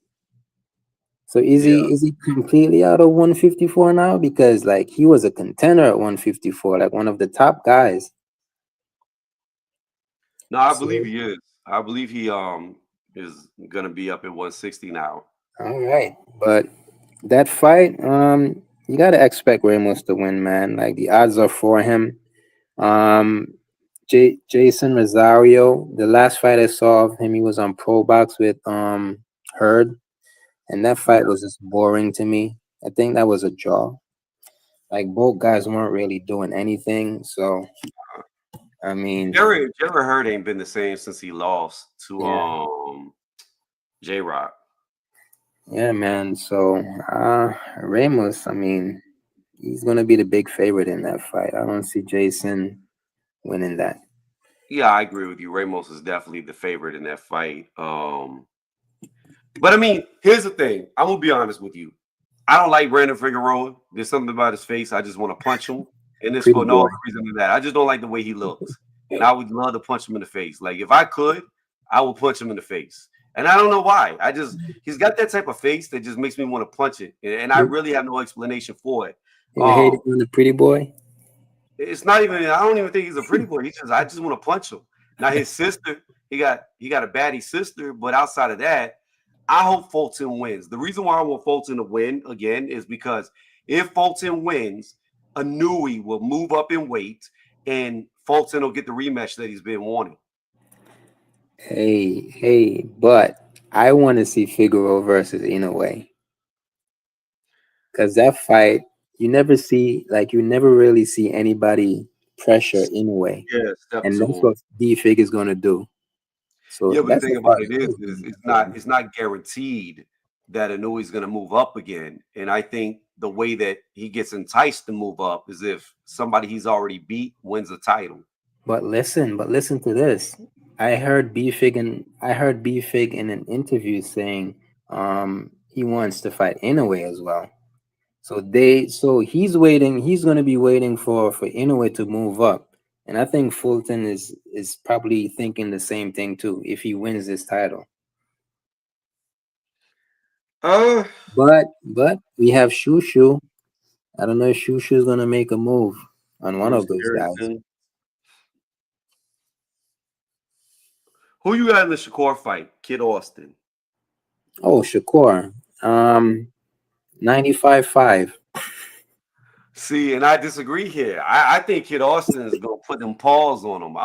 So is Yeah. he completely out of 154 now? Because like he was a contender at 154, like one of the top guys. No, I believe So he is. I believe he is gonna be up at 160 now. all right, but that fight, you gotta expect Ramos to win, man. Like the odds are for him. Um, Jason Rosario, the last fight I saw of him, he was on Pro Box with Hurd, and that Yeah. fight was just boring to me. I think that was a draw. Like both guys weren't really doing anything. So I mean, Jerry Hurd ain't been the same since he lost to yeah, J Rock. yeah, man. So Ramos, I mean, he's gonna be the big favorite in that fight. I don't see Jason winning that. Yeah, I agree with you. Ramos is definitely the favorite in that fight. But I mean, here's the thing. I'm gonna be honest with you. I don't like Brandon Figueroa. There's something about his face. I just want to punch him. And it's Pretty for no boy. other reason than that. I just don't like the way he looks. And I would love to punch him in the face. Like if I could, I would punch him in the face. And I don't know why. He's got that type of face that just makes me want to punch it. And I You, really have no explanation for it. you hate Um, it on the pretty boy? it's not even. I don't even think he's a pretty boy. I just want to punch him. Now his sister, he got a baddie sister, but outside of that, I hope Fulton wins. The reason why I want Fulton to win again is because if Fulton wins, Anui will move up in weight, and Fulton will get the rematch that he's been wanting. Hey, but I want to see Figueroa versus Inoue because that fight you never really see anybody pressure Inoue, Yeah, step and to that's him. what D Fig is gonna do. So Yeah, but the that's a thing fight about it I is, was is looking it's for. not guaranteed that Anui's going to move up again. And I think the way that he gets enticed to move up is if somebody he's already beat wins the title. But listen to this. I heard B Fig in an interview saying he wants to fight Inoue as well. So he's gonna be waiting for Inoue to move up. And I think Fulton is probably thinking the same thing too if he wins this title. Uh, But we have Shushu. I don't know if Shushu is gonna make a move on one Bruce of those guys. Harrison. Who you got in the Shakur fight? Kid Austin. Oh, Shakur. 95-5. See, and I disagree here. I think Kid Austin is gonna put them paws on him.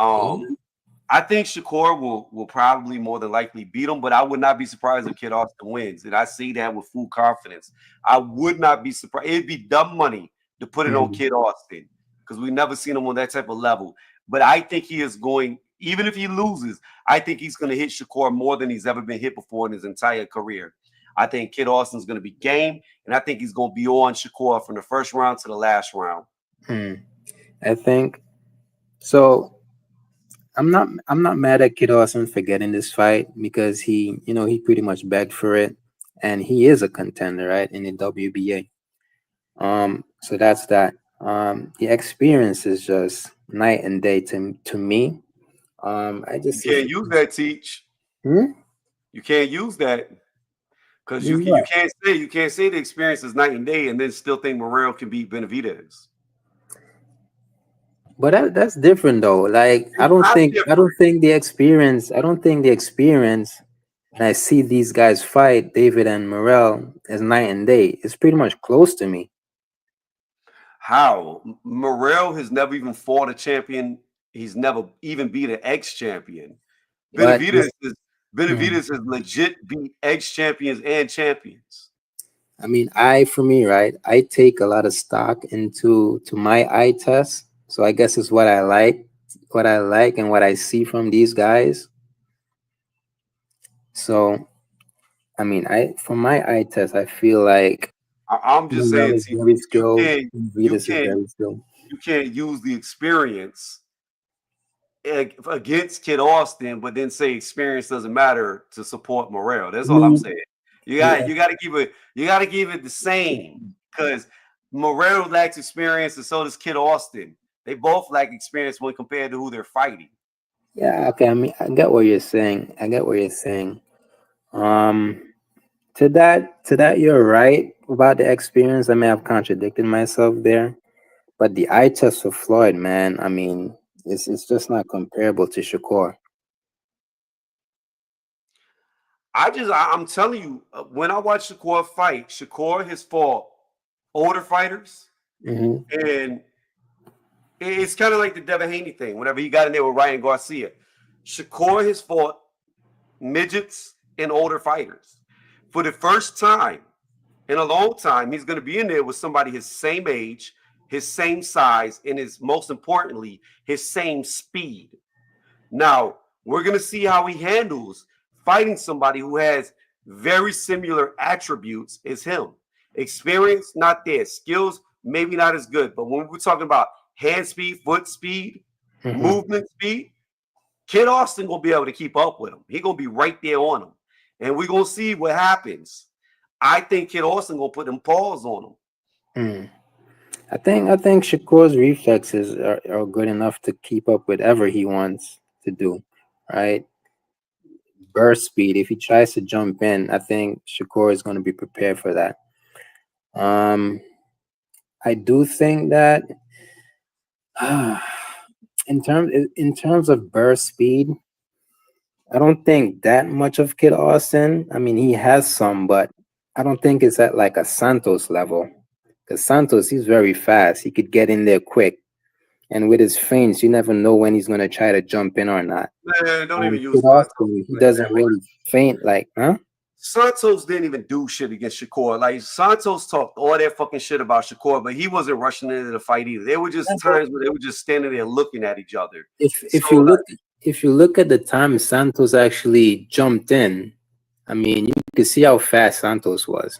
I think Shakur will probably more than likely beat him, but I would not be surprised if Kid Austin wins. And I say that with full confidence. I would not be surprised. It'd be dumb money to put it on Kid Austin because we've never seen him on that type of level. But I think he is going, even if he loses, I think he's going to hit Shakur more than he's ever been hit before in his entire career. I think Kid Austin's going to be game, and I think he's going to be on Shakur from the first round to the last round. I think so. I'm not mad at Kid Austin for getting this fight because he pretty much begged for it, and he is a contender, right, in the WBA. So that's that. The experience is just night and day to me. I just You can't use that, Teach. You can't use that because you can't say the experience is night and day and then still think Morrell can beat Benavidez. But that's different though. Like I don't think the experience. When I see these guys fight, David and Morrell, as night and day. It's pretty much close to me. How? Morrell has never even fought a champion. He's never even beat an ex-champion. Benavidez has legit beat ex-champions and champions. I mean, for me, right? I take a lot of stock into my eye test. So I guess it's what I like, and what I see from these guys. So, I mean, from my eye test, I feel like I'm just saying, you can't use the experience against Kid Austin, but then say experience doesn't matter to support Morrell. That's all I'm saying. You got to keep it the same because Morrell lacks experience, and so does Kid Austin. They both lack experience when compared to who they're fighting. Yeah, okay. I mean, I get what you're saying. To that, you're right about the experience. I may have contradicted myself there, but the eye test for Floyd, man, I mean, it's just not comparable to Shakur. I'm telling you, when I watch Shakur fight, Shakur has fought older fighters, and it's kind of like the Devin Haney thing. Whenever he got in there with Ryan Garcia, Shakur has fought midgets and older fighters. For the first time in a long time, he's going to be in there with somebody his same age, his same size, and most importantly, his same speed. Now, we're going to see how he handles fighting somebody who has very similar attributes as him. Experience, not there. Skills, maybe not as good. But when we're talking about hand speed, foot speed, movement speed, Kid Austin going to be able to keep up with him. He's going to be right there on him. And we're going to see what happens. I think Kid Austin going to put them paws on him. I think Shakur's reflexes are good enough to keep up with whatever he wants to do, right? Burst speed. If he tries to jump in, I think Shakur is going to be prepared for that. I do think that in terms of burst speed, I don't think that much of Kid Austin. I mean, he has some, but I don't think it's at like a Santos level. Because Santos, he's very fast. He could get in there quick. And with his feints, you never know when he's going to try to jump in or not. Man, don't even use Kid Austin, he doesn't really feint like, Santos didn't even do shit against Shakur. Like, Santos talked all that fucking shit about Shakur, but he wasn't rushing into the fight either. There were just times where they were just standing there looking at each other. If you look at the time Santos actually jumped in, I mean, you can see how fast Santos was.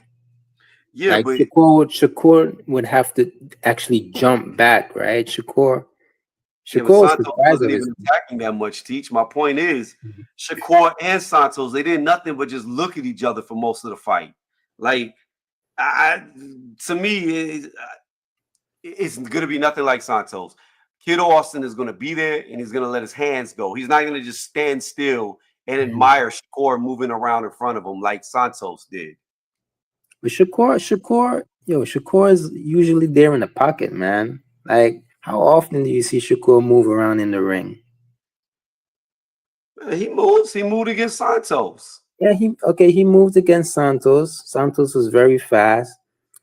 Yeah, like but Shakur would have to actually jump back, right? Shakur Santos wasn't even attacking that much, Teach. My point is, Shakur and Santos, they did nothing but just look at each other for most of the fight. Like, to me, it's going to be nothing like Santos. Kid Austin is going to be there and he's going to let his hands go. He's not going to just stand still and admire Shakur moving around in front of him like Santos did. But Shakur is usually there in the pocket, man. Like, how often do you see Shakur move around in the ring? He moves. He moved against Santos. Yeah, he moved against Santos. Santos was very fast.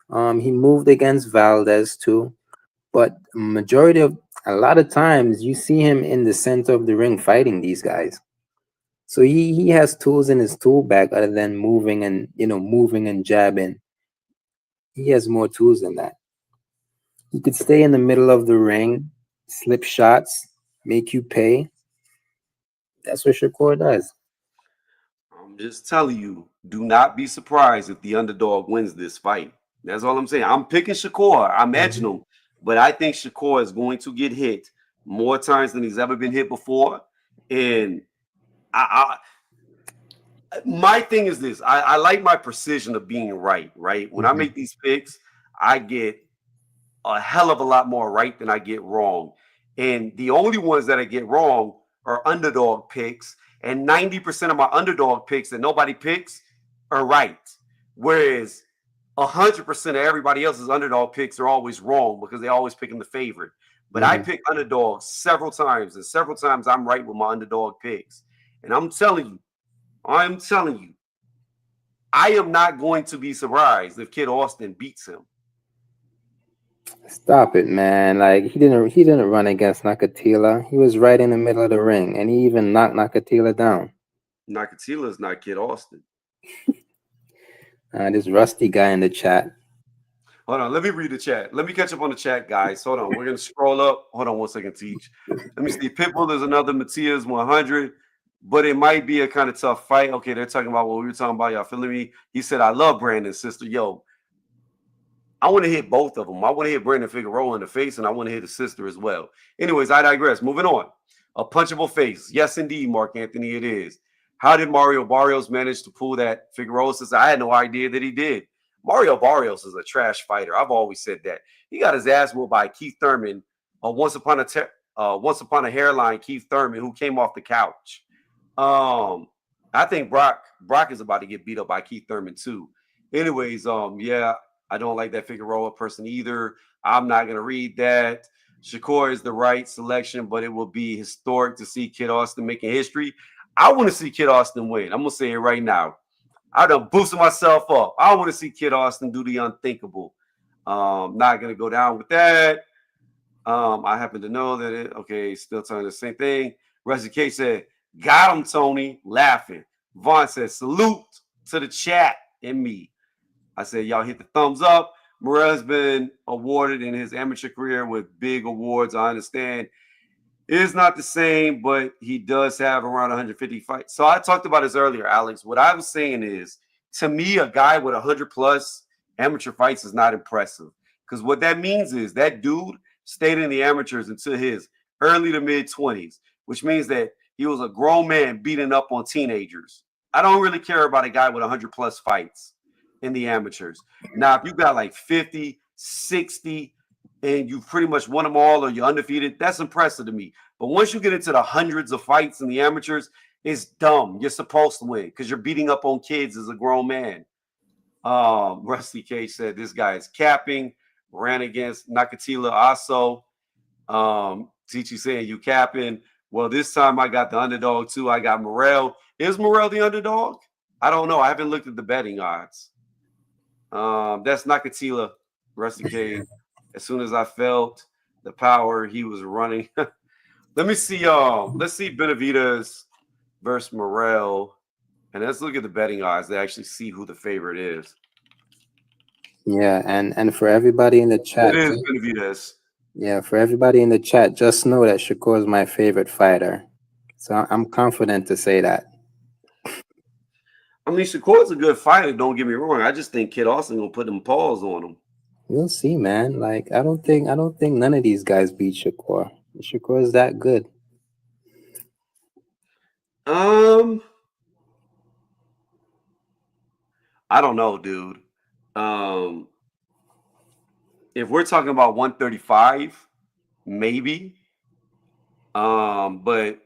He moved against Valdez too. But a lot of times you see him in the center of the ring fighting these guys. So he has tools in his tool bag other than moving and jabbing. He has more tools than that. He could stay in the middle of the ring, slip shots, make you pay. That's what Shakur does. I'm just telling you, do not be surprised if the underdog wins this fight. That's all I'm saying. I'm picking Shakur. I'm edging him, but I think Shakur is going to get hit more times than he's ever been hit before. And my thing is this: I like my precision of being right. Right when I make these picks, I get a hell of a lot more right than I get wrong. And the only ones that I get wrong are underdog picks. And 90% of my underdog picks that nobody picks are right. Whereas 100% of everybody else's underdog picks are always wrong because they're always picking the favorite. But I pick underdogs several times, and several times I'm right with my underdog picks. And I'm telling you, I am not going to be surprised if Kid Austin beats him. Stop it, man. Like, he didn't run against Nakatila. He was right in the middle of the ring, and he even knocked Nakatila down. Nakatila is not Kid Austin. This rusty guy in the chat. Hold on, let me read the chat. Let me catch up on the chat, guys. Hold on, we're gonna scroll up. Hold on one second, Teach. Let me see. Pitbull is another Matias 100, but it might be a kind of tough fight. Okay, they're talking about what we were talking about. Y'all feeling me? He said, "I love Brandon's sister." Yo, I want to hit both of them. I want to hit Brandon Figueroa in the face, and I want to hit his sister as well. Anyways, I digress. Moving on. A punchable face. Yes, indeed, Mark Anthony, it is. How did Mario Barrios manage to pull that Figueroa sister? I had no idea that he did. Mario Barrios is a trash fighter. I've always said that. He got his ass whooped by Keith Thurman, once upon a hairline Keith Thurman, who came off the couch. I think Brock is about to get beat up by Keith Thurman too. Anyways, yeah, I don't like that Figueroa person either. I'm not gonna read that. Shakur is the right selection, but it will be historic to see Kid Austin making history. I want to see Kid Austin win. I'm gonna say it right now. I done boosted myself up. I want to see Kid Austin do the unthinkable. Not gonna go down with that. I happen to know that it. Okay, still telling the same thing. Rusty K said, "Got him, Tony." Laughing. Vaughn said, "Salute to the chat and me." I said, y'all hit the thumbs up. Morrell has been awarded in his amateur career with big awards. I understand it is not the same, but he does have around 150 fights. So I talked about this earlier, Alex. What I was saying is, to me, a guy with 100 plus amateur fights is not impressive. Because what that means is that dude stayed in the amateurs until his early to mid 20s, which means that he was a grown man beating up on teenagers. I don't really care about a guy with 100 plus fights in the amateurs. Now, if you got like 50, 60, and you pretty much won them all or you're undefeated, that's impressive to me. But once you get into the hundreds of fights in the amateurs, it's dumb. You're supposed to win because you're beating up on kids as a grown man. Rusty Cage said this guy is capping, ran against Nakatila also. Tichi saying you capping. Well, this time I got the underdog too. I got Morrell. Is Morrell the underdog? I don't know. I haven't looked at the betting odds. That's Nakatila, Rusty Cage. As soon as I felt the power, he was running. Let me see. Let's see Benavidez versus Morrell, and let's look at the betting odds to actually see who the favorite is. Yeah, and for everybody in the chat, it is Benavidez. Yeah, for everybody in the chat, just know that Shakur is my favorite fighter, so I'm confident to say that. I mean, Shakur's a good fighter. Don't get me wrong. I just think Kid Austin gonna put them paws on him. We'll see, man. Like, I don't think none of these guys beat Shakur. Shakur is that good. I don't know, dude. If we're talking about 135, maybe. But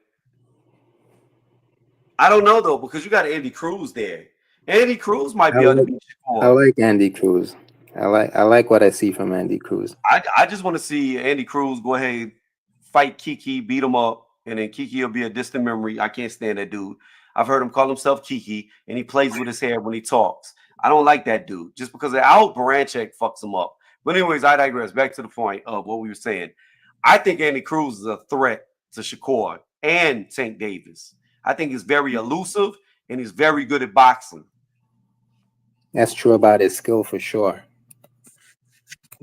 I don't know though, because you got Andy Cruz there. Andy Cruz might I be able to like beat I Shakur. like Andy Cruz. I like what I see from Andy Cruz. I just want to see Andy Cruz go ahead, fight Kiki, beat him up, and then Kiki will be a distant memory. I can't stand that dude. I've heard him call himself Kiki, and he plays with his hair when he talks. I don't like that dude just because Al Baranchek fucks him up. But anyways, I digress. Back to the point of what we were saying. I think Andy Cruz is a threat to Shakur and Tank Davis. I think he's very elusive and he's very good at boxing. That's true about his skill for sure.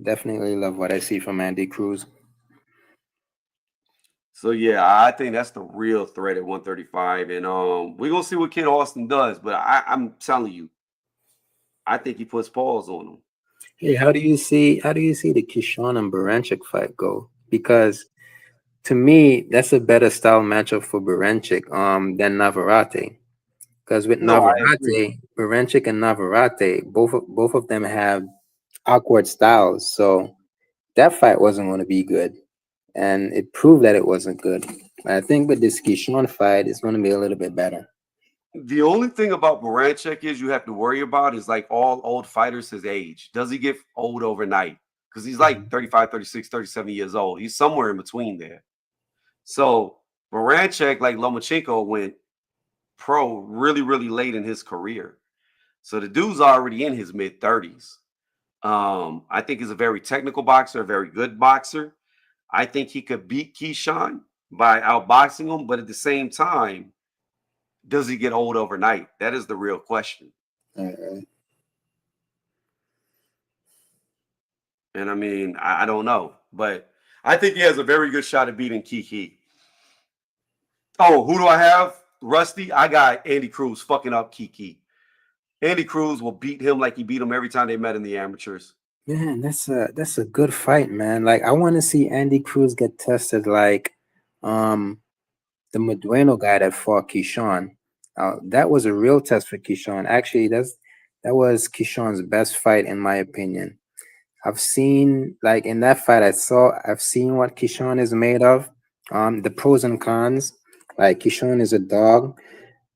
Definitely love what I see from Andy Cruz. So yeah, I think that's the real threat at 135. And we're gonna see what Kid Austin does, but I'm telling you, I think he puts paws on him. Hey, how do you see the Keyshawn and Baranchik fight go? Because to me, that's a better style matchup for Baranchik than Navarrete. Because with No, I agree. Navarrete, Baranchik and Navarrete, both of them have awkward styles. So that fight wasn't going to be good. And it proved that it wasn't good. I think with this Keyshawn fight, it's going to be a little bit better. The only thing about Baranchek is you have to worry about is like all old fighters his age. Does he get old overnight? Because he's like 35, 36, 37 years old. He's somewhere in between there. So Baranchek, like Lomachenko, went pro really, really late in his career. So the dude's already in his mid 30s. I think he's a very technical boxer, a very good boxer. I think he could beat Keyshawn by outboxing him, but at the same time, does he get old overnight? That is the real question. Uh, And I mean, I don't know, but I think he has a very good shot at beating Kiki. Oh, who do I have? Rusty. I got Andy Cruz fucking up Kiki. Andy Cruz will beat him like he beat him every time they met in the amateurs. Man, that's a good fight, man. Like I want to see Andy Cruz get tested like um the Medueno guy that fought Keyshawn. That was a real test for Keyshawn. Actually, that was Keyshawn's best fight in my opinion. I've seen like in that fight I've seen what Keyshawn is made of. The pros and cons. Like Keyshawn is a dog.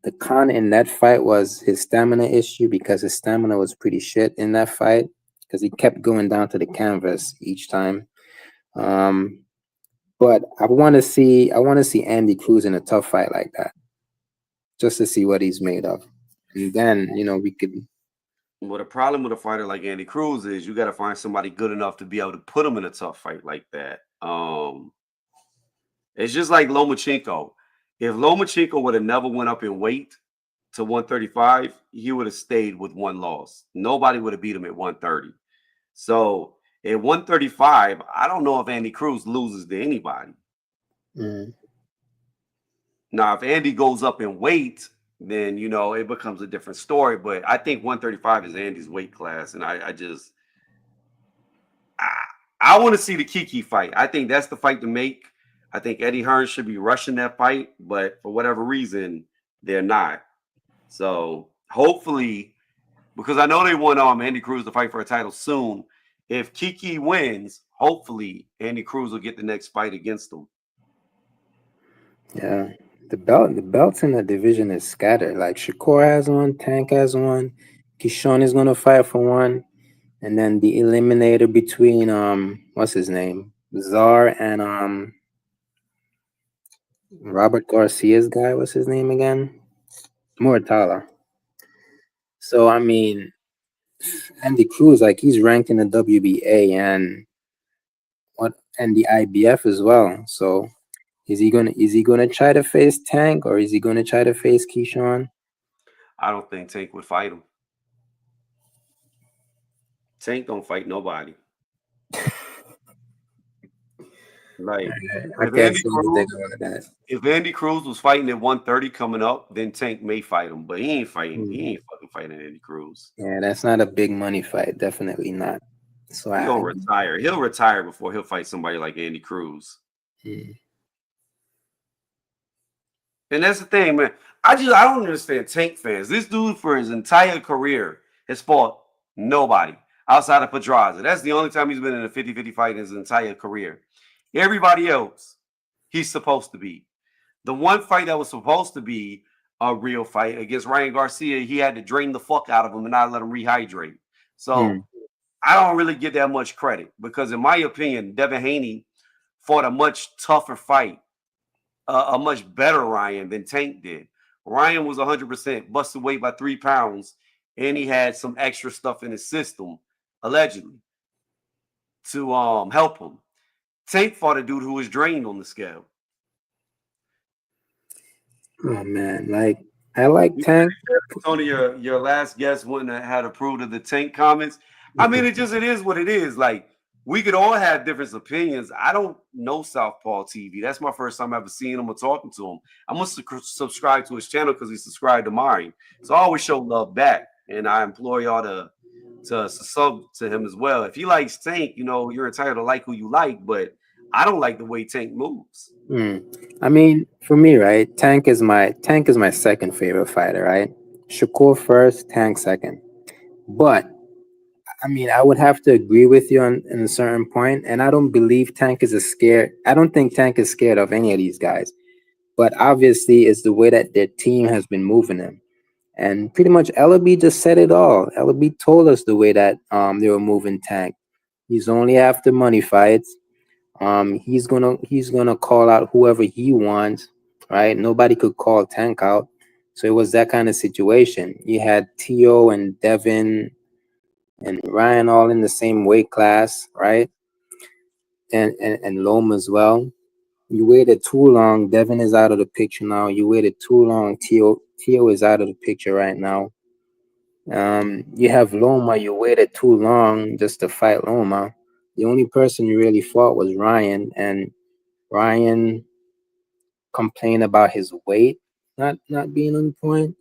The con in that fight was his stamina issue because his stamina was pretty shit in that fight because he kept going down to the canvas each time. Um, but I want to see Andy Cruz in a tough fight like that just to see what he's made of, and then we could. Well, the problem with a fighter like Andy Cruz is you got to find somebody good enough to be able to put him in a tough fight like that. It's just like Lomachenko. If Lomachenko would have never went up in weight to 135, he would have stayed with one loss. Nobody would have beat him at 130. So at 135, I don't know if Andy Cruz loses to anybody. Mm. Now, if Andy goes up in weight, then it becomes a different story. But I think 135 is Andy's weight class, and I want to see the Kiki fight. I think that's the fight to make. I think Eddie Hearn should be rushing that fight, but for whatever reason, they're not. So hopefully, because I know they want Andy Cruz to fight for a title soon. If Kiki wins, hopefully Andy Cruz will get the next fight against him. Yeah, the belts in the division is scattered. Like Shakur has one, Tank has one, Kishon is gonna fight for one, and then the eliminator between what's his name, Czar and Robert Garcia's guy. What's his name again? Mortala. So I mean, Andy Cruz, like he's ranked in the WBA and the IBF as well. So is he gonna try to face Tank or is he gonna try to face Keyshawn? I don't think Tank would fight him. Tank don't fight nobody. Like I if can't Andy see Cruz, anything about that. if Andy Cruz was fighting at 130 coming up, then Tank may fight him, but he ain't fighting. He ain't fucking fighting Andy Cruz. Yeah, that's not a big money fight. Definitely not. So He gonna retire. He'll retire before he'll fight somebody like Andy Cruz. mm, And that's the thing, man. I don't understand Tank fans. This dude for his entire career has fought nobody outside of Pedraza. That's the only time he's been in a 50-50 fight in his entire career. Everybody else he's supposed to be. The one fight that was supposed to be a real fight against Ryan Garcia, he had to drain the fuck out of him and not let him rehydrate. So I don't really get that much credit because, in my opinion, Devin Haney fought a much tougher fight, a much better Ryan than Tank did. Ryan was 100% busted weight by 3 pounds, and he had some extra stuff in his system, allegedly, to help him. Tank fought a dude who was drained on the scale. Oh man, like I like Tank. Tony, your last guest wouldn't have had approved of the Tank comments. I mean, it is what it is. Like, we could all have different opinions. I don't know Southpaw TV. That's my first time ever seeing him or talking to him. I must subscribe to his channel because he subscribed to mine. So I always show love back, and I implore y'all to sub to him as well. If he likes Tank, you're entitled to like who you like, but I don't like the way Tank moves. I mean, for me, right? Tank is my second favorite fighter, right? Shakur first, Tank second. But I mean, I would have to agree with you on a certain point, and I don't believe Tank is scared. I don't think Tank is scared of any of these guys. But obviously, it's the way that their team has been moving him. And pretty much LB just said it all. LB told us the way that they were moving Tank. He's only after money fights. He's gonna call out whoever he wants, right? Nobody could call Tank out. So it was that kind of situation. You had Tio and Devin and Ryan all in the same weight class, right? And Loma as well. You waited too long. Devin is out of the picture now. You waited too long. Tio is out of the picture right now. You have Loma. You waited too long just to fight Loma. The only person you really fought was Ryan, and Ryan complained about his weight not being on point.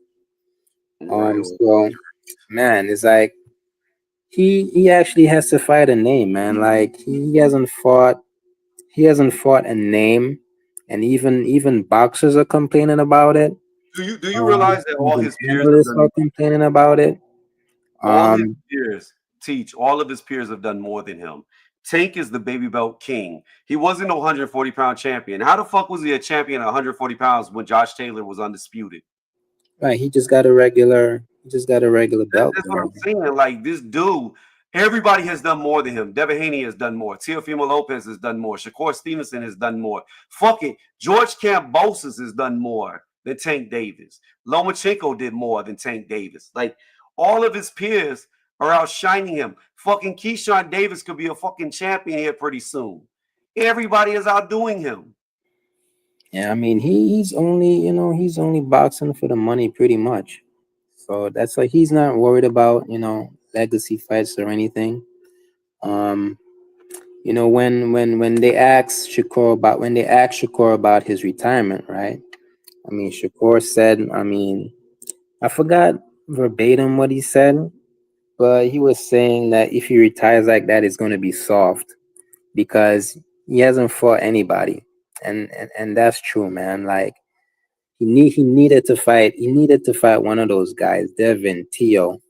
So man, it's like he actually has to fight a name, man. Like he hasn't fought a name, and even boxers are complaining about it. Do you realize that all his peers are complaining about it? All his peers all of his peers have done more than him. Tank is the baby belt king. He wasn't a 140-pound champion. How the fuck was he a champion at 140 pounds when Josh Taylor was undisputed? Right, he just got a regular belt. That's what I'm saying. Like, this dude, everybody has done more than him. Devin Haney has done more. Teofimo Lopez has done more. Shakur Stevenson has done more. Fuck it. George Kambosos has done more than Tank Davis. Lomachenko did more than Tank Davis. Like, all of his peers are outshining him. Fucking Keyshawn Davis could be a fucking champion here pretty soon. Everybody is outdoing him. Yeah, I mean, he's only boxing for the money pretty much. So that's why he's not worried about, legacy fights or anything. When they asked Shakur about his retirement, right? I mean, Shakur said, I forgot verbatim what he said, but he was saying that if he retires like that, it's going to be soft because he hasn't fought anybody, and that's true, man. Like he needed to fight one of those guys, Devin, Tio,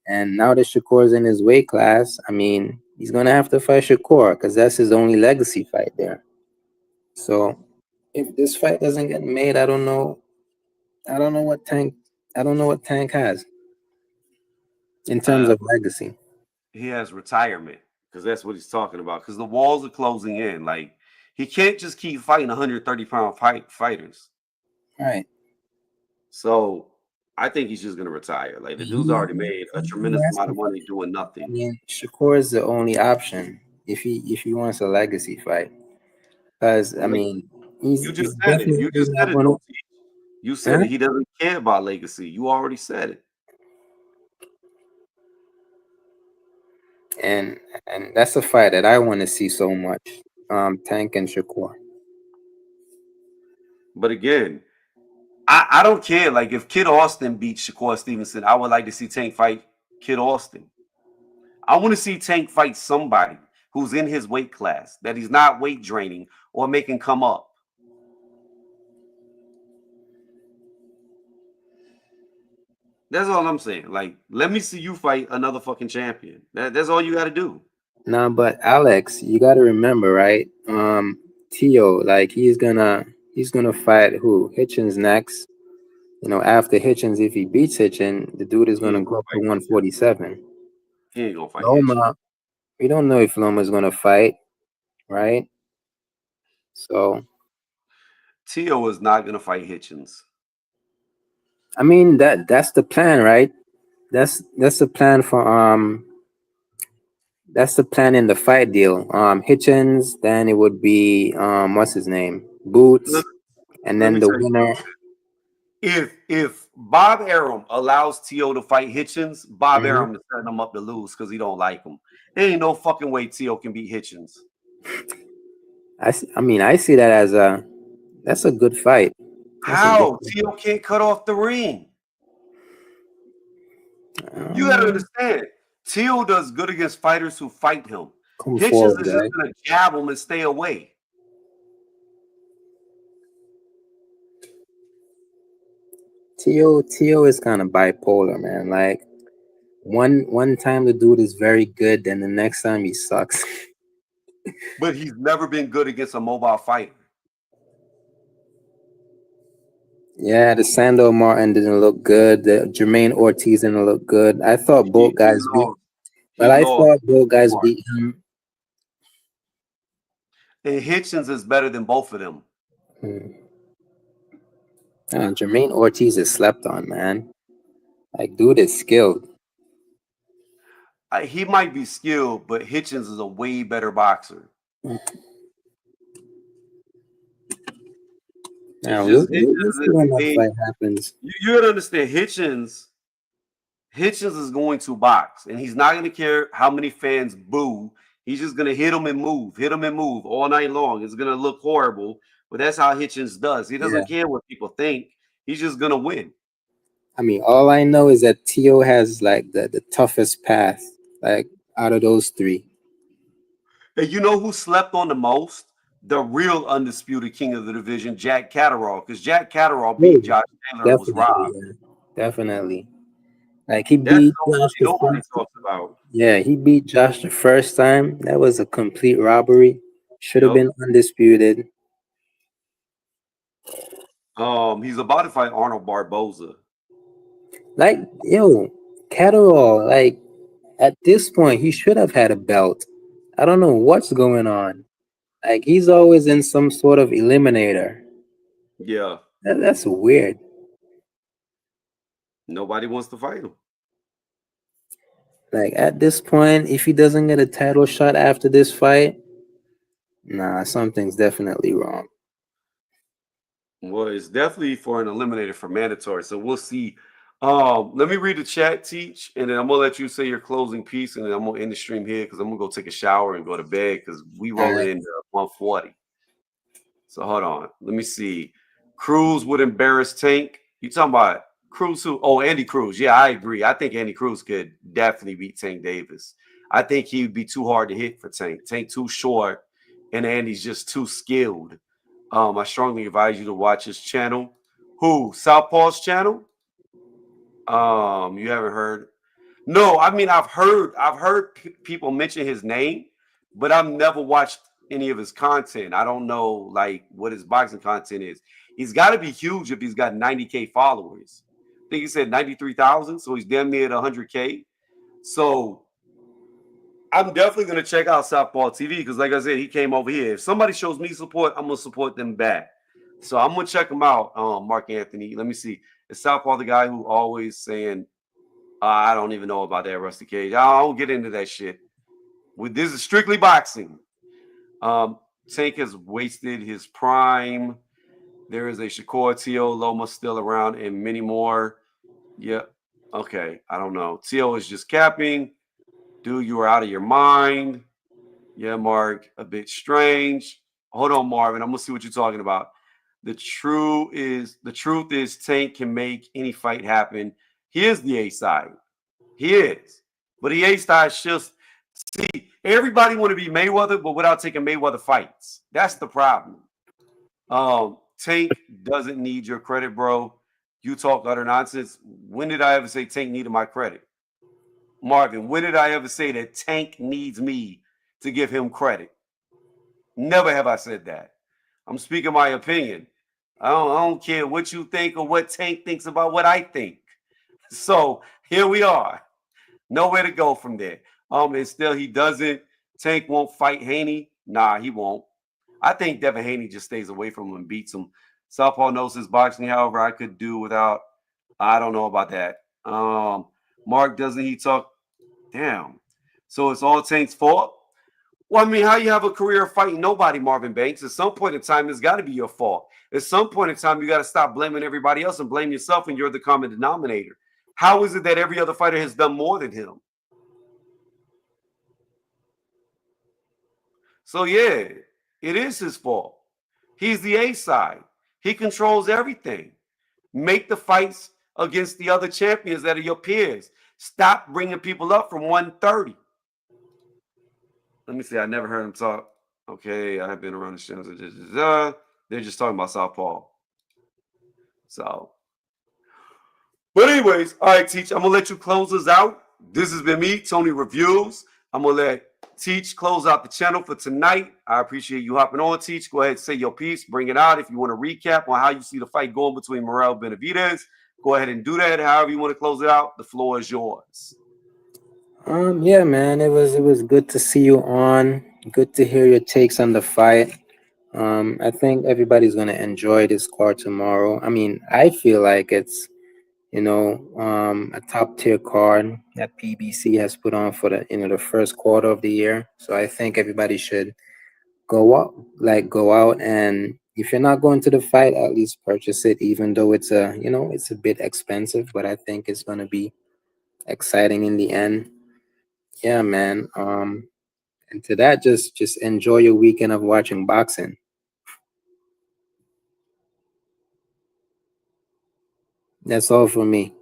and now that Shakur's in his weight class, I mean, he's gonna have to fight Shakur because that's his only legacy fight there. So if this fight doesn't get made, I don't know what Tank has in terms of legacy. He has retirement because that's what he's talking about. Because the walls are closing in. Like, he can't just keep fighting 130-pound fighters. Right. So I think he's just gonna retire. Like, the dude's already made a tremendous amount of money doing nothing. I mean, Shakur is the only option if he wants a legacy fight. Because I mean, you just said it. You said it. He doesn't care about legacy. You already said it. And that's a fight that I want to see so much. Tank and Shakur. But again, I don't care. Like, if Kid Austin beats Shakur Stevenson, I would like to see Tank fight Kid Austin. I want to see Tank fight somebody who's in his weight class, that he's not weight draining or making come up. That's all I'm saying. Like, let me see you fight another fucking champion. That's all you got to do. Nah, but Alex, you got to remember, right? Tio, like he's gonna fight who? Hitchens next. You know, after Hitchens, if he beats Hitchens, the dude is He gonna ain't go gonna up to fight. 147. He ain't gonna fight Hitchens. Loma, we don't know if Loma's gonna fight, right? So Tio is not gonna fight Hitchens. I mean that's the plan, right? That's the plan for that's the plan in the fight deal. Hitchens, then it would be what's his name? Let, Boots, and let then me the tell you winner. something. If Bob Arum allows Tio to fight Hitchens, Bob Mhm. Arum is setting him up to lose because he don't like him. There ain't no fucking way Tio can beat Hitchens. I mean I see that as that's a good fight. That's a good How? Tio can't cut off the ring. You gotta fight. understand. Tio does good against fighters who fight him. Come Hitchens forward, is just guy. gonna jab him and stay away. Tio is kind of bipolar, man. Like one time the dude is very good, then the next time he sucks. But he's never been good against a mobile fighter. Yeah, the Sandor Martin didn't look good. The Jermaine Ortiz didn't look good. I thought He both guys beat, lost. He but I lost thought both guys smart. beat him. And Hitchens is better than both of them. Jermaine Ortiz is slept on, man. Like, dude is skilled. He might be skilled, but Hitchens is a way better boxer. Now It's we'll, just we'll, we'll see when that fight happens. You gotta understand, Hitchens is going to box, and he's not gonna care how many fans boo. He's just gonna hit him and move all night long. It's gonna look horrible, but that's how Hitchens does. He doesn't care what people think. He's just gonna win. I mean, all I know is that Tio has like the toughest path, like out of those three. And you know who slept on the most? The real undisputed king of the division, Jack Catterall, because Jack Catterall beat Josh Taylor and was Definitely, robbed. yeah. Definitely. Like he That's beat somebody Josh the nobody first. talks about. Yeah, he beat Josh the first time. That was a complete robbery. Should have Yep. been undisputed. He's about to fight Arnold Barboza. Like, yo, Catterall, like at this point, he should have had a belt. I don't know what's going on. Like he's always in some sort of eliminator. Yeah. That's weird. Nobody wants to fight him. Like at this point, if he doesn't get a title shot after this fight, nah, something's definitely wrong. Well, it's definitely for an eliminator for mandatory. So we'll see. Let me read the chat, Teach, and then I'm gonna let you say your closing piece, and then I'm gonna end the stream here because I'm gonna go take a shower and go to bed because we rolling into 140. So hold on. Let me see. Cruz would embarrass Tank. You talking about Cruz who? Oh, Andy Cruz. Yeah, I agree. I think Andy Cruz could definitely beat Tank Davis. I think he would be too hard to hit for Tank. Tank too short, and Andy's just too skilled. I strongly advise you to watch his channel. Who? Southpaw's channel? You haven't heard? No, I mean I've heard people mention his name, but I've never watched any of his content. I don't know like what his boxing content is. He's got to be huge if he's got 90K followers. I think he said 93,000, so he's damn near at 100K. So I'm definitely gonna check out Southpaw TV because, like I said, he came over here. If somebody shows me support, I'm gonna support them back. So I'm gonna check him out. Mark Anthony. Let me see. Is Southpaw the guy who always saying, I don't even know about that Rusty Cage. I don't get into that shit. This is strictly boxing. Tank has wasted his prime. There is a Shakur Tio Loma still around and many more. Yeah. Okay. I don't know. Tio is just capping. Dude, you are out of your mind. Yeah, Mark, a bit strange. Hold on, Marvin. I'm gonna see what you're talking about. The truth is Tank can make any fight happen. He is the A side. He is. But the A side just see everybody want to be Mayweather, but without taking Mayweather fights. That's the problem. Tank doesn't need your credit, bro. You talk utter nonsense. When did I ever say Tank needed my credit? Marvin, when did I ever say that Tank needs me to give him credit? Never have I said that. I'm speaking my opinion. I don't care what you think or what Tank thinks about what I think. So here we are. Nowhere to go from there. And still he doesn't. Tank won't fight Haney. Nah, he won't. I think Devin Haney just stays away from him and beats him. Southpaw knows his boxing, however, I could do without. I don't know about that. Mark, doesn't he talk? Damn. So it's all Tank's fault? Well, I mean, how you have a career fighting nobody, Marvin Banks? At some point in time, it's got to be your fault. At some point in time, you got to stop blaming everybody else and blame yourself when you're the common denominator. How is it that every other fighter has done more than him? So, yeah, it is his fault. He's the A side. He controls everything. Make the fights against the other champions that are your peers. Stop bringing people up from 130. Let me see. I never heard him talk. Okay, I have been around the shows. They're just talking about Southpaw. So, but anyways, all right, Teach. I'm gonna let you close us out. This has been me, Tony Reviews. I'm gonna let Teach close out the channel for tonight. I appreciate you hopping on, Teach. Go ahead, say your piece, bring it out. If you want to recap on how you see the fight going between Morrell and Benavidez, go ahead and do that. However you want to close it out, the floor is yours. Yeah, man, it was good to see you on. Good to hear your takes on the fight. I think everybody's gonna enjoy this card tomorrow. I mean, I feel like it's a top tier card that PBC has put on for the first quarter of the year. So I think everybody should go out, and if you're not going to the fight, at least purchase it, even though it's a bit expensive, but I think it's gonna be exciting in the end. Yeah, man. And to that, just enjoy your weekend of watching boxing. That's all for me.